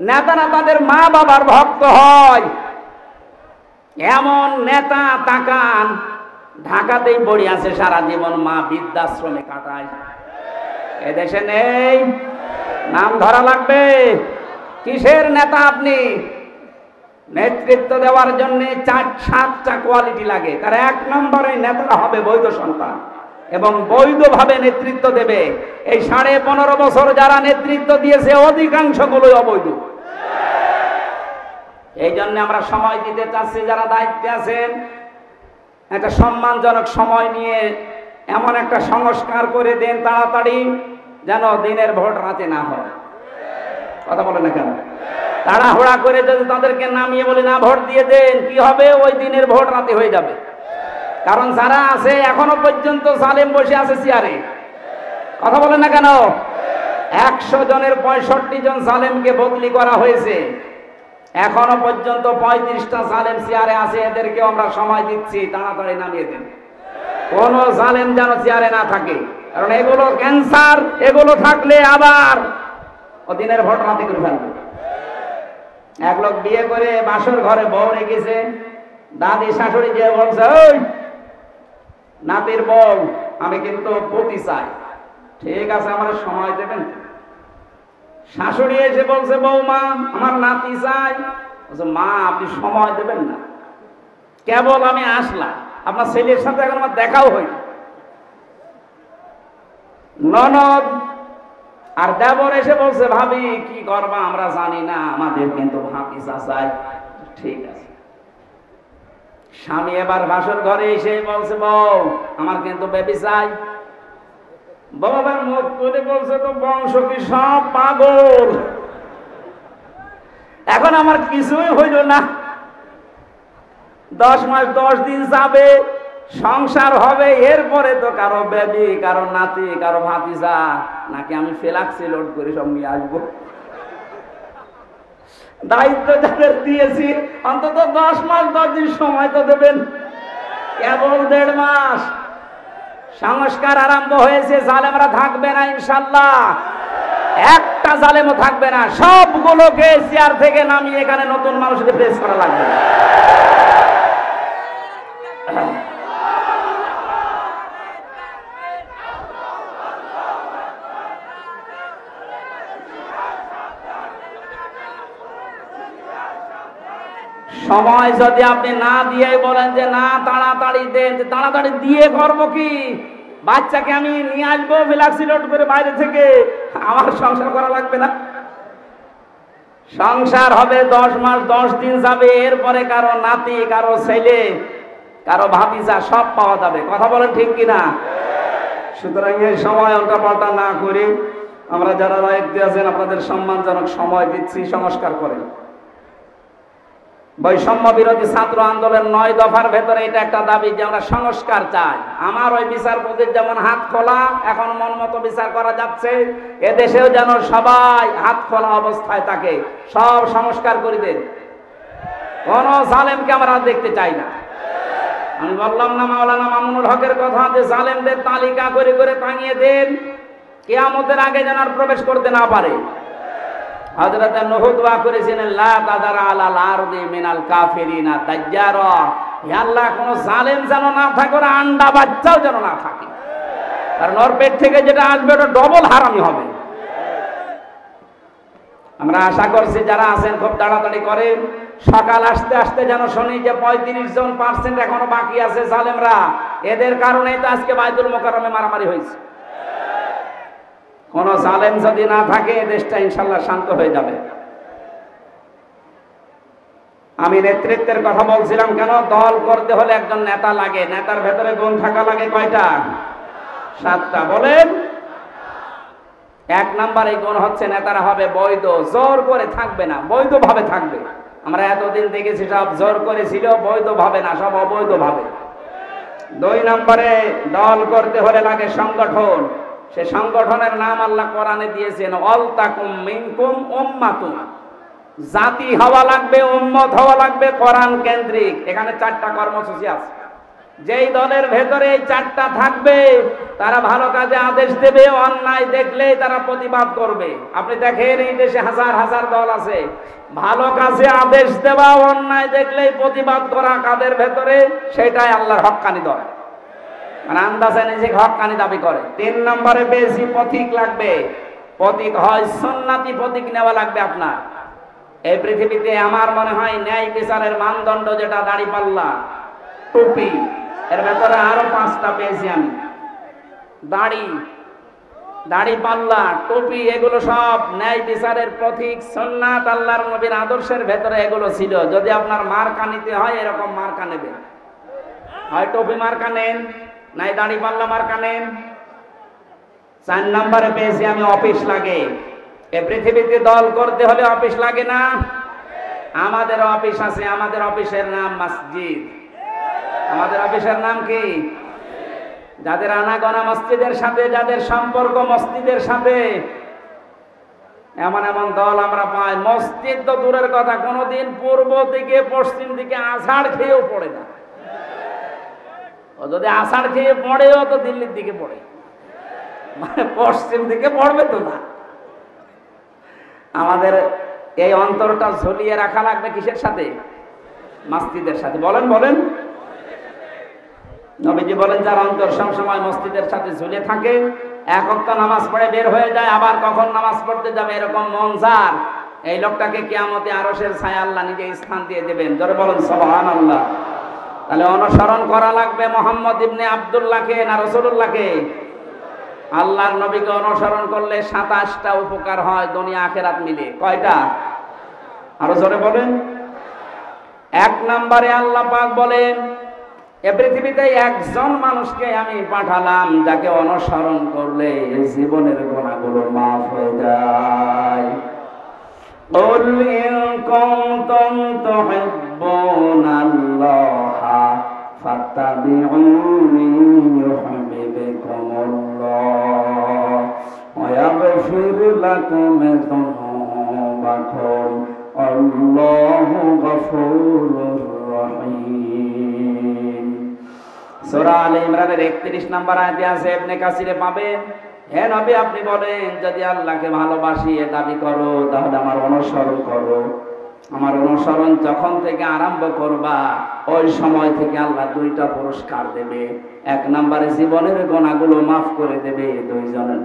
নেতারা তাদের মা বাবার ভক্ত হয়, এমন নেতা তাকান ঢাকাতেই পড়ে আছে সারা জীবন, মা বৃদ্ধাশ্রমে কাটায়। এদেশে নেই, নাম ধরা লাগবে। কিসের নেতা আপনি? নেতৃত্ব দেওয়ার জন্য 4-7টা কোয়ালিটি লাগে। তার 1 নম্বরে নেতারা হবে বৈধ সন্তান। এবং বৈধভাবে নেতৃত্ব দেবে। এই 15.5 বছর যারা নেতৃত্ব দিয়েছে অধিকাংশগুলোই অবৈধ। এই জন্য আমরা সময় দিতে চাচ্ছি, যারা দায়িত্বে আছেন একটা সম্মানজনক সময় নিয়ে এমন একটা সংস্কার করে দেন তাড়াতাড়ি, যেন দিনের ভোট রাতে না হয়। কথা বলে না কেন? তাড়াহুড়া করে যদি তাদেরকে নামিয়ে বলি না ভোট দিয়ে দেন, কি হবে? ওই দিনের ভোট রাতে হয়ে যাবে। কারণ যারা আছে এখনো পর্যন্ত জালেম বসে আছে চেয়ারে। কথা বলে না কেন? 100 জনের 65 জন জালেমকে বদলি করা হয়েছে, এখনো পর্যন্ত 35টা জালেম চেয়ারে আছে। এদেরকে আমরা সময় দিচ্ছি, তাড়াতাড়ি নামিয়ে দেন। কোন জালেম যেন চেয়ারে না থাকে, কারণ এগুলো ক্যান্সার। এগুলো থাকলে আবার দিনের ভোট রাতে করে ফেলবে। এক লোক বিয়ে করে বাসর ঘরে বউ রেখেছে, দাদি শাশুড়ি যে বলছে, ওই নাতির বউ আমি কিন্তু পতি চাই। ঠিক আছে, আমার সময় দেবেন? শাশুড়ি এসে বলছে, বৌমা আমার নাতি চাই। বলছে, মা আপনি সময় দেবেন না, কেবল আমি আসলাম, আপনার ছেলের সাথে এখন আমার দেখাও হয়নি। ননদ আর দেবর এসে বলছে, ভাবি কি করবা আমরা জানি না, আমাদের কিন্তু ভাতিজা চাই। ঠিক আছে। স্বামী এবার বাসর ঘরে এসে বলছে, বউ আমার কিন্তু বেবি চাই। বাবার মুখ তুলে বলছে, তো বংশ কি সব পাগল? এখন আমার কিছুই হইল না, 10 মাস 10 দিন যাবে, সংসার হবে, এরপরে তো কারো বেবি, কারো নাতি, কারো ভাতিজা, নাকি আমি ফ্লাক্সি লোড করে সব নিয়ে আসবো? দায়িত্ব যাদের দিয়েছি অন্তত 10 মাস 10 দিন সময় তো দেবেন, কেবল 1.5 মাস। সংস্কার আরম্ভ হয়েছে, জালেমরা থাকবে না ইনশাআল্লাহ, একটা জালেমও থাকবে না। সবগুলোকে চেয়ার থেকে নামিয়ে এখানে নতুন মানুষদের প্রেস করা লাগবে। সময় যদি আপনি না দিয়ে বলেন যে না তাড়াতাড়ি দেন, তাড়াতাড়ি দিয়ে করবো কি? বাচ্চাকে আমি নিয়ে আসবো ফ্লাক্সি লোড করে বাইরে থেকে, আমার সংসার করা লাগবে না? সংসার হবে 10 মাস 10 দিন যাবে, এরপরে কারো নাতি, কারো ছেলে, কারো ভাতিজা সব পাওয়া যাবে। কথা বলেন ঠিক কিনা? সুতরাং এই সময় উল্টাপাল্টা না করে আমরা যারা দায়িত্বে আছেন আপনাদের সম্মানজনক সময় দিচ্ছি, সংস্কার করেন। বৈষম্য বিরোধী ছাত্র আন্দোলন 9 দফার ভেতরে এটা একটা দাবি যে আমরা সংস্কার চাই। আমার ওই বিচারপতির যেমন হাত খোলা, এখন মন মতো বিচার করা যাচ্ছে, এদেশেও যেন সবাই হাত খোলা অবস্থায় থাকে, সব সংস্কার করে দেন। কোন জালেমকে আমরা দেখতে চাই না। আমি বললাম না মাওলানা মামুনুল হকের কথা, যে জালেমদের তালিকা করে করে টাঙিয়ে দেন, কিয়ামতের আগে যেন আর প্রবেশ করতে না পারে। হযরত নূহ দোয়া করেছিলেন, লা তাদার আলাল আরদি মিনাল কাফিরিনা দাজ্জারা, হে আল্লাহ কোন জালেম যেন না থাকে, ওর আন্ডা বাচ্চাও যেন না থাকে, কারণ ওর পেট থেকে যেটা আসবে ওটা ডবল হারামি হবে। আমরা আশা করছি যারা আছেন খুব তাড়াতাড়ি করেন। সকাল আসতে আসতে যেন শুনি যে 35% এখনো বাকি আছে জালেমরা, এদের কারণেই তো আজকে বাইতুল মোকাররমে মারামারি হয়েছে। কোন জালেম যদি না থাকে দেশটা ইনশাআল্লাহ শান্ত হয়ে যাবে। আমি নেতৃত্বের কথা বলছিলাম কেন? দল করতে হলে একজন নেতা লাগে, নেতার ভেতরে গুণ থাকা লাগে কয়টা? 7টা। বলেন। 1 নাম্বার এই গুণ হচ্ছে নেতারা হবে বৈধ, জোর করে থাকবে না, বৈধভাবে থাকবে। আমরা এতদিন দেখেছি সব জোর করে ছিল, বৈধভাবে না, সব অবৈধভাবে। 2 নম্বরে দল করতে হলে লাগে সংগঠন। সে সংগঠনের নাম আল্লাহ কোরআনে দিয়েছেন, ওয়ালতাকুম মিনকুম উম্মাতুন। জাতি হওয়া লাগবে, উম্মত হওয়া লাগবে কোরআন কেন্দ্রিক। এখানে 4টা কর্মসূচি আছে। যেই দলের ভেতরে এই 4টা থাকবে তারা ভালো কাজে আদেশ দেবে, অন্যায় দেখলে তারা প্রতিবাদ করবে। আপনি দেখেন এই দেশে হাজার হাজার দল আছে, ভালো কাজে আদেশ দেওয়া, অন্যায় দেখলেই প্রতিবাদ করা কাদের ভেতরে? সেটাই আল্লাহর হক্কানি দল, মানে আন্দাজে নিজে হক্কানি দাবি করে। 3 নম্বরে বেশি পথিক লাগবে। পথিক হয় সুন্নাতি পথিক নেওয়া লাগবে আপনার। এই পৃথিবীতে আমার মনে হয় ন্যায় বিচারের মানদণ্ড যেটা দাড়িপাল্লা, টুপি, এর ভেতরে আরো 5টা পেয়েছি আমি। দাড়ি, দাড়ি পাল্লা, টুপি, এগুলো সব ন্যায় বিচারের প্রতীক, সুন্নাত, আল্লাহর নবীর আদর্শের ভেতরে এগুলো ছিল। যদি আপনার মার্কা নিতে হয়, এরকম মার্কা নেবেন, হয় টুপি মার্কা নেন, নাই দাড়ি পাল্লা মার্কা নেন। 4 নম্বরে পেয়েছি আমি অফিস লাগে। এ পৃথিবীতে দল করতে হলে অফিস লাগে না? আমাদের অফিস আছে, আমাদের অফিসের নাম মসজিদ। আমাদের অফিসের নাম কি? যাদের আনাগোনা মসজিদের সাথে, যাদের সম্পর্ক মসজিদের সাথে, এমন এমন দল আমরা পাই। মসজিদ তো দূরের কথা, কোনোদিন পূর্ব দিকে পশ্চিম দিকে আষাঢ় খেয়েও পড়ে না। ও যদি আষাঢ় খেয়ে পড়েও তো দিল্লির দিকে পড়ে, মানে পশ্চিম দিকে পড়বে তো না। আমাদের এই অন্তরটা ঝুলিয়ে রাখা লাগবে কিসের সাথে? মসজিদের সাথে। বলেন বলেন। নবীজি বলেন, যার অন্তর সবসময় মসজিদের সাথে ঝুলে থাকে, এক ওয়াক্ত নামাজ পড়ে বের হয়ে যায়, আবার কখন নামাজ পড়তে যাবে এরকম মন যার, এই লোকটাকে কিয়ামতে আরশের ছায়া আল্লাহ নিজে স্থান দিয়ে দেবেন। জোরে বলেন সুবহানাল্লাহ। তাহলে অনুসরণ করা লাগবে মুহাম্মদ ইবনে আব্দুল্লাহকে না রাসূলুল্লাহকে? আল্লাহর নবীকে অনুসরণ করলে 27টা উপকার হয় দুনিয়া আখিরাত মিলে। কয়টা? আরো জোরে বলেন। 1 নম্বরে আল্লাহ পাক বলেন, এ পৃথিবীতে একজন মানুষকে আমি পাঠালাম যাকে অনুসরণ করলে এই জীবনের গুনাহগুলো মাফ হয়ে যায়। قُلْ إِن كُنتُمْ تُحِبُّونَ اللَّهَ فَاتَّبِعُونِي يُحْبِبْكُمُ اللَّهُ وَيَغْفِرْ لَكُمْ ذُنُوبَكُمْ وَاللَّهُ غَفُورٌ رَّحِيمٌ। সূরা আলে ইমরানের 31 নম্বর আয়াতে আছে, ইবনে কাসিরে পাবেন। হে নবী, আপনি বলেন, যদি আল্লাহকে ভালোবাসি এ দাবি করো, তাহলে আমার অনুসরণ করো। আমার অনুসরণ যখন থেকে আরম্ভ করবা, ওই সময় থেকে আল্লাহ 2টা পুরস্কার দেবে। 1 নম্বরে জীবনের গুনাহগুলো মাফ করে দেবে, 2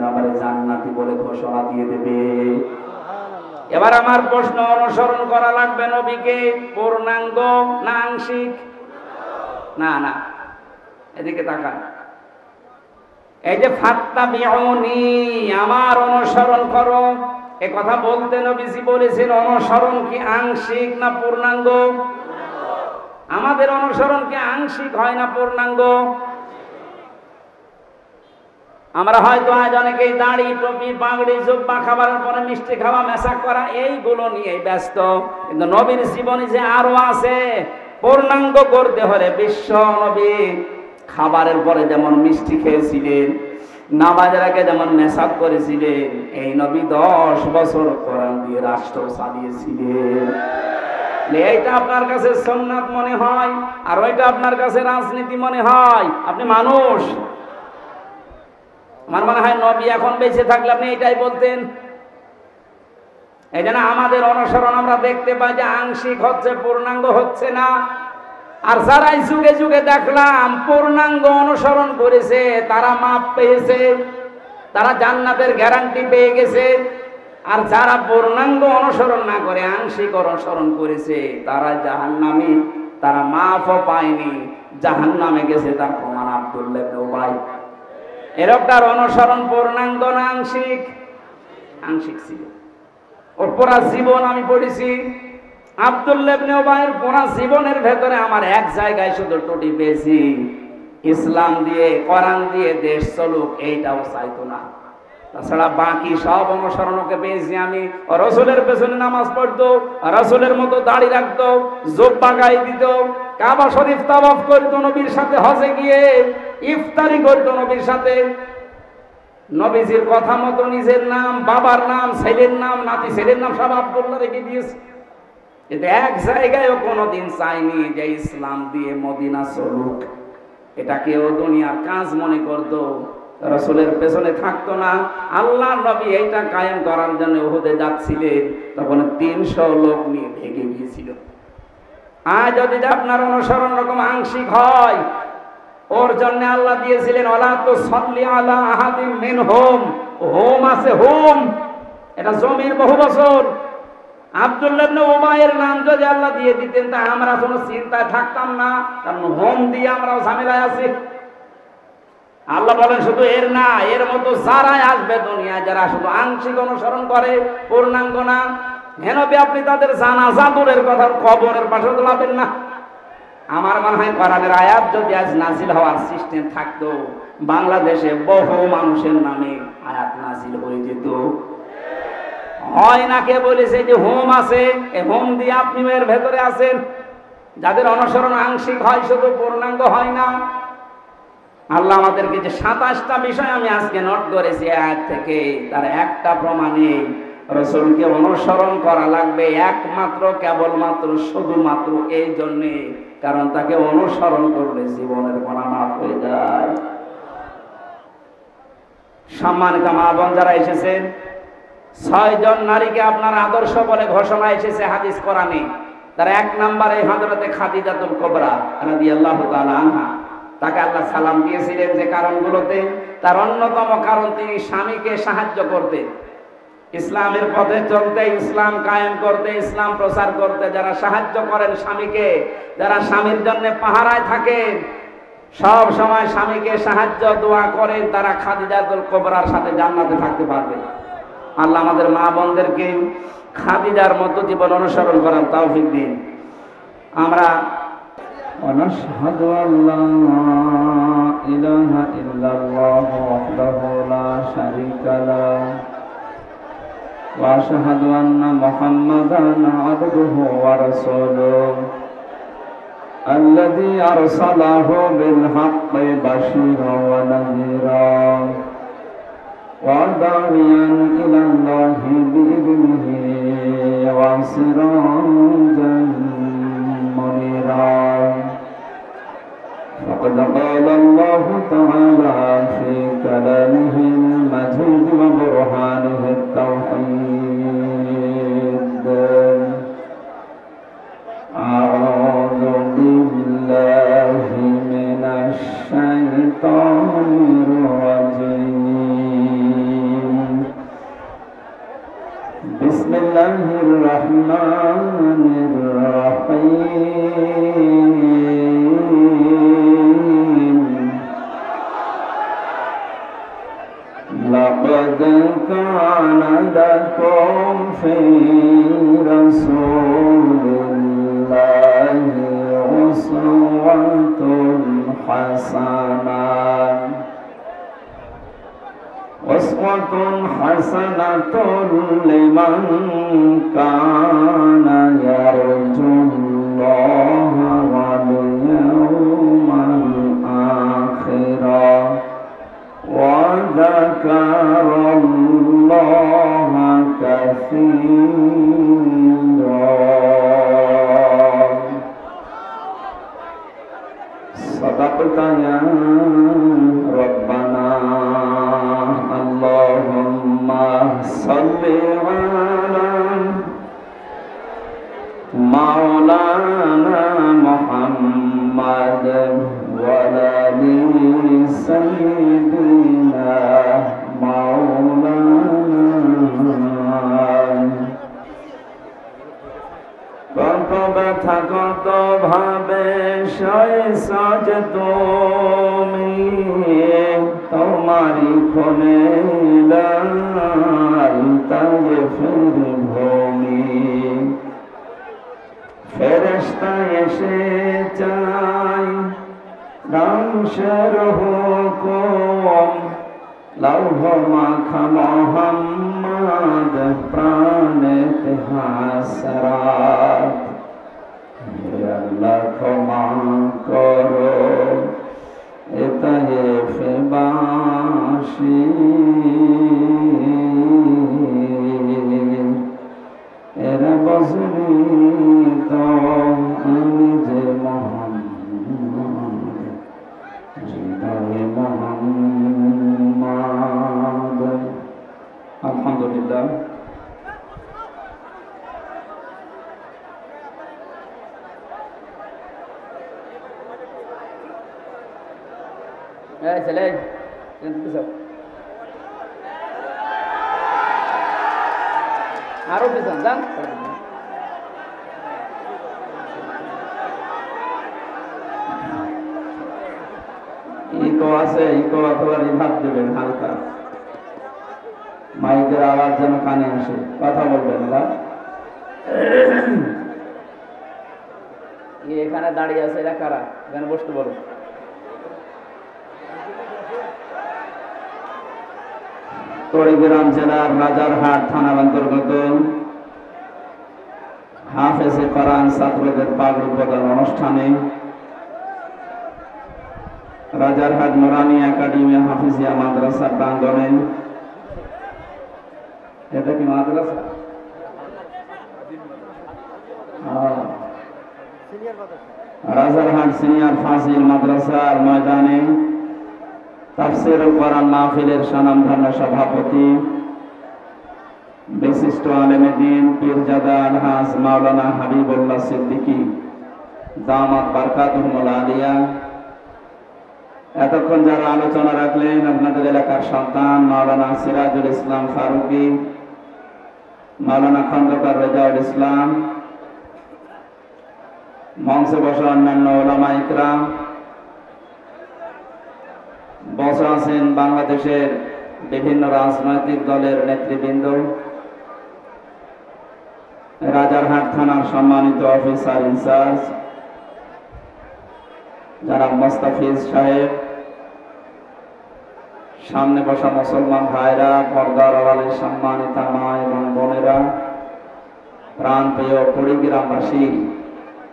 নম্বরে জান্নাতি বলে ঘোষণা দিয়ে দেবে। এবার আমার প্রশ্ন, অনুসরণ করা লাগবে নবীকে পূর্ণাঙ্গ না আংশিক? না না, এদিকে তাকান। এই যে ফাত্তাবিউনি, আমার অনুসরণ করো, এ কথা বলতে নবীজি বলেছেন অনুসরণ কি আংশিক না পূর্ণাঙ্গ? আমাদের অনুসরণ কি আংশিক হয় না পূর্ণাঙ্গ? আমরা হয়তো আজ অনেকেই দাড়ি, টুপি, পাগড়ি, জুব্বা, খাবারের পরে মিষ্টি খাওয়া, মেশাক করা, এইগুলো নিয়ে ব্যস্ত। কিন্তু নবীর জীবনে যে আরো আছে, পূর্ণাঙ্গ করতে হলে বিশ্ব নবী খাবারের পরে যেমন মিষ্টি খেয়েছিলেন, নামাজের আগে যেমন মেশাক করেছিলেন, এই নবী 10 বছর কোরআন দিয়ে রাষ্ট্র চালিয়েছিলেন। এইটা আপনার কাছে সুন্নাত মনে হয়, আর ওইটা আপনার কাছে রাজনীতি মনে হয়। আপনি মানুষ। আমার মনে হয় নবী এখন বেঁচে থাকলে আপনি এটাই বলতেন। এই জন্য আমাদের অনুসরণ আমরা দেখতে পাই যে আংশিক হচ্ছে, পূর্ণাঙ্গ হচ্ছে না। আর যারা যুগে যুগে দেখলাম পূর্ণাঙ্গ অনুসরণ করেছে, তারা মাপ পেয়েছে, তারা জান্নাতের গ্যারান্টি পেয়ে গেছে। আর যারা পূর্ণাঙ্গ অনুসরণ না করে আংশিক অনুসরণ করেছে, তারা জাহান্নামী, তারা মাফও পায়নি, জাহান্নামে গেছে। তার প্রমাণ আব্দুল্লাহ ইবনে উবাই। এরকটার অনুসরণ পূর্ণাঙ্গ না আংশিক? আংশিক ছিল। ওর পুরা জীবন আমি পড়েছি। আব্দুল্লাহ ইবনে উবাইয়ের পুরা জীবনের ভেতরে আমার এক জায়গায় শুধু টুটি পেয়েছি, ইসলাম দিয়ে, কোরআন দিয়ে দেশ চলুক, এইটাও চাইতো না। তাছাড়া বাকি সব অনুসরণকে পেয়েছি আমি। রাসূলের পেছনে নামাজ পড়তো, রাসূলের মতো দাড়ি রাখতো, জুব্বা গায়ে দিত, কাবা শরীফ তাওয়াফ করতো নবীর সাথে, হজে গিয়ে ইফতারি করতো নবীর সাথে। নবীজির কথা মতো নিজের নাম, বাবার নাম, ছেলের নাম, নাতি ছেলের নাম সব আব্দুল্লাহ রেখে দিয়েছে। কিন্তু এক জায়গায়ও কোনোদিন চাইনি যে ইসলাম দিয়ে মদিনা চলুক। এটা কেউ দুনিয়ার কাজ মনে করতো, রাসূলের পেছনে থাকতো না। আল্লাহ নবী এইটা কায়েম করার জন্য উহুদে যাচ্ছিলেন, তখন 300 লোক নিয়ে ভেগে গিয়েছিল। আজ যদি আপনার অনুসরণ রকম আংশিক হয়, ওর জন্য আল্লাহ দিয়েছিলেন ওয়ালা তুসাল্লি আলা আহাদিম মিনহুম, হোম আছে, হোম, এটা জমির বহু বছর। আব্দুল্লাহ ইবনে উবাইয়ের নাম যদি আল্লাহ দিয়ে দিতেন, তা আমরা কোনো চিন্তায় থাকতাম না, কারণ হোম দিয়ে আমরাও ঝামেলায় আছি। আল্লাহ বলেন শুধু এর না, এর মতো যারাই আসবে দুনিয়ায়, যারা শুধু আংশিক অনুসরণ করে, পূর্ণাঙ্গ না, হেনবি আপনি তাদের জানাজা দূরের কথা কবরের পাশে তোলাবেন না। আমার মনে হয় কোরআনের আয়াত যদি আজ নাজিল হওয়ার সিস্টেম থাকতো, বাংলাদেশে বহু মানুষের নামে আয়াত নাজিল হয়ে যেত। হয় না, কে বলেছে যে হোম আছে, এই হোম দিয়ে আপনি এর ভেতরে আছেন। যাদের অনুসরণ আংশিক হয়, শুধু পূর্ণাঙ্গ হয় না। আল্লাহ আমাদেরকে যে 27টা বিষয় আমি আজকে নোট করেছি আয়াত থেকে, তার একটা প্রমাণে রাসূলকে অনুসরণ করা লাগবে একমাত্র, কেবলমাত্র, শুধুমাত্র এই জন্যে, কারণ তাকে অনুসরণ করলে জীবনের গুনাহ মাফ হয়ে যায়। সম্মানিত মা বোন যারা এসেছেন, 6 জন নারীকে আপনার আদর্শ বলে ঘোষণা এসেছে হাদিস কোরআনে। তার 1 নম্বরে হযরতে খাদিজাতুল কুবরা রাদিয়াল্লাহু তাআলা আনহা। তাকে আল্লাহ সালাম দিয়েছিলেন যে কারণগুলোতে, তার অন্যতম কারণ তিনি স্বামীকে সাহায্য করতে, ইসলামের পথে চলতে, ইসলাম কায়েম করতে, ইসলাম প্রচার করতে যারা সাহায্য করেন স্বামীকে, যারা স্বামীর জন্য পাহারায় থাকেন, সব সময় স্বামীকে সাহায্য দোয়া করেন, তারা খাদিজাতুল কুবরার সাথে জান্নাতে থাকতে পারবে। আল্লাহ আমাদের মা বোনদেরকে খাদিজার মতো জীবন অনুসরণ করার তৌফিক দিন। আমরা ونشهد أن لا إله إلا الله وحده لا شريك له وأشهد أن محمدا عبده ورسوله الذي أرسله بالحق بشيرا ونذيرا وداعيا إلى الله بإذنه وسراجا منيرا. فقد قال الله تعالى في كلامه المجيد وبرهانه التوحيد: أعوذ بالله من الشيطان الرجيم. بسم الله الرحمن الرحيم. لقد كان لكم في رسول الله أسوة حسنة لمن كان يرجو الله واليوم الآخر وذكر الله كثيرا. صدقت يا ربنا. اللهم صل على مولانا محمد وعلى آل سيدنا مولانا. কত ব্যথা কত ভাবে সয়েছ যে তুমি, তোমারি খোলে তায়ে ভূমি। ফেরেশতা এসে চাই ধ্বংসের হুকুম, লৌহ মাখা মোহাম্মদ প্রাণেতে হাসরাত। হে আল্লাহ ক্ষমা করো এতায়ে ফেবাসী, এরা বজরি তো আমি যে মোহাম্মদ, হৃদয়ে মোহাম্মদ। আলহামদুলিল্লাহ। ছেলে আরো পিছন যান। ইকো আছে, ইকো অথবা রিভার্ব দেবেন হালকা, মাইকের আওয়াজ যেন কানে আসে, কথা বলবেন না। এখানে দাঁড়িয়ে আছে এরা কারা? এখানে বসতে বলো। কুড়িগ্রাম জেলার রাজারহাট থানার অন্তর্গত হাফেজে কোরআন ছাত্রদের পাগড়ি প্রদান অনুষ্ঠানে রাজারহাট নুরানি একাডেমি হাফিজিয়া মাদ্রাসা প্রাঙ্গণে, এটা কি মাদ্রাসা? রাজারহাট সিনিয়র ফাজিল মাদ্রাসার ময়দানে তাফসীরুল কোরআন মাহফিলের স্বনামধন্য সভাপতি বিশিষ্ট আলেমে দ্বীন পীরজাদা আলহাজ মাওলানা হাবিবুল্লাহ সিদ্দিকী দামাত বারকাতুহুল আলিয়া, এতক্ষণ যারা আলোচনা রাখলেন আপনাদের এলাকার সন্তান মাওলানা সিরাজুল ইসলাম ফারুকী, মাওলানা খন্দকার রেজাউল ইসলাম, মঞ্চে বসা অন্যান্য ওলামা ইকরাম, বসে আছেন বাংলাদেশের বিভিন্ন রাজনৈতিক দলের নেতৃবৃন্দ, রাজারহাট থানার সম্মানিত অফিসার ইনচার্জ যারা মোস্তাফিজ সাহেব, সামনে বসা মুসলমান ভাইরা, পর্দার আড়ালের সম্মানিতা মা এবং বোনেরা, প্রাণপ্রিয় কুড়িগ্রামবাসী,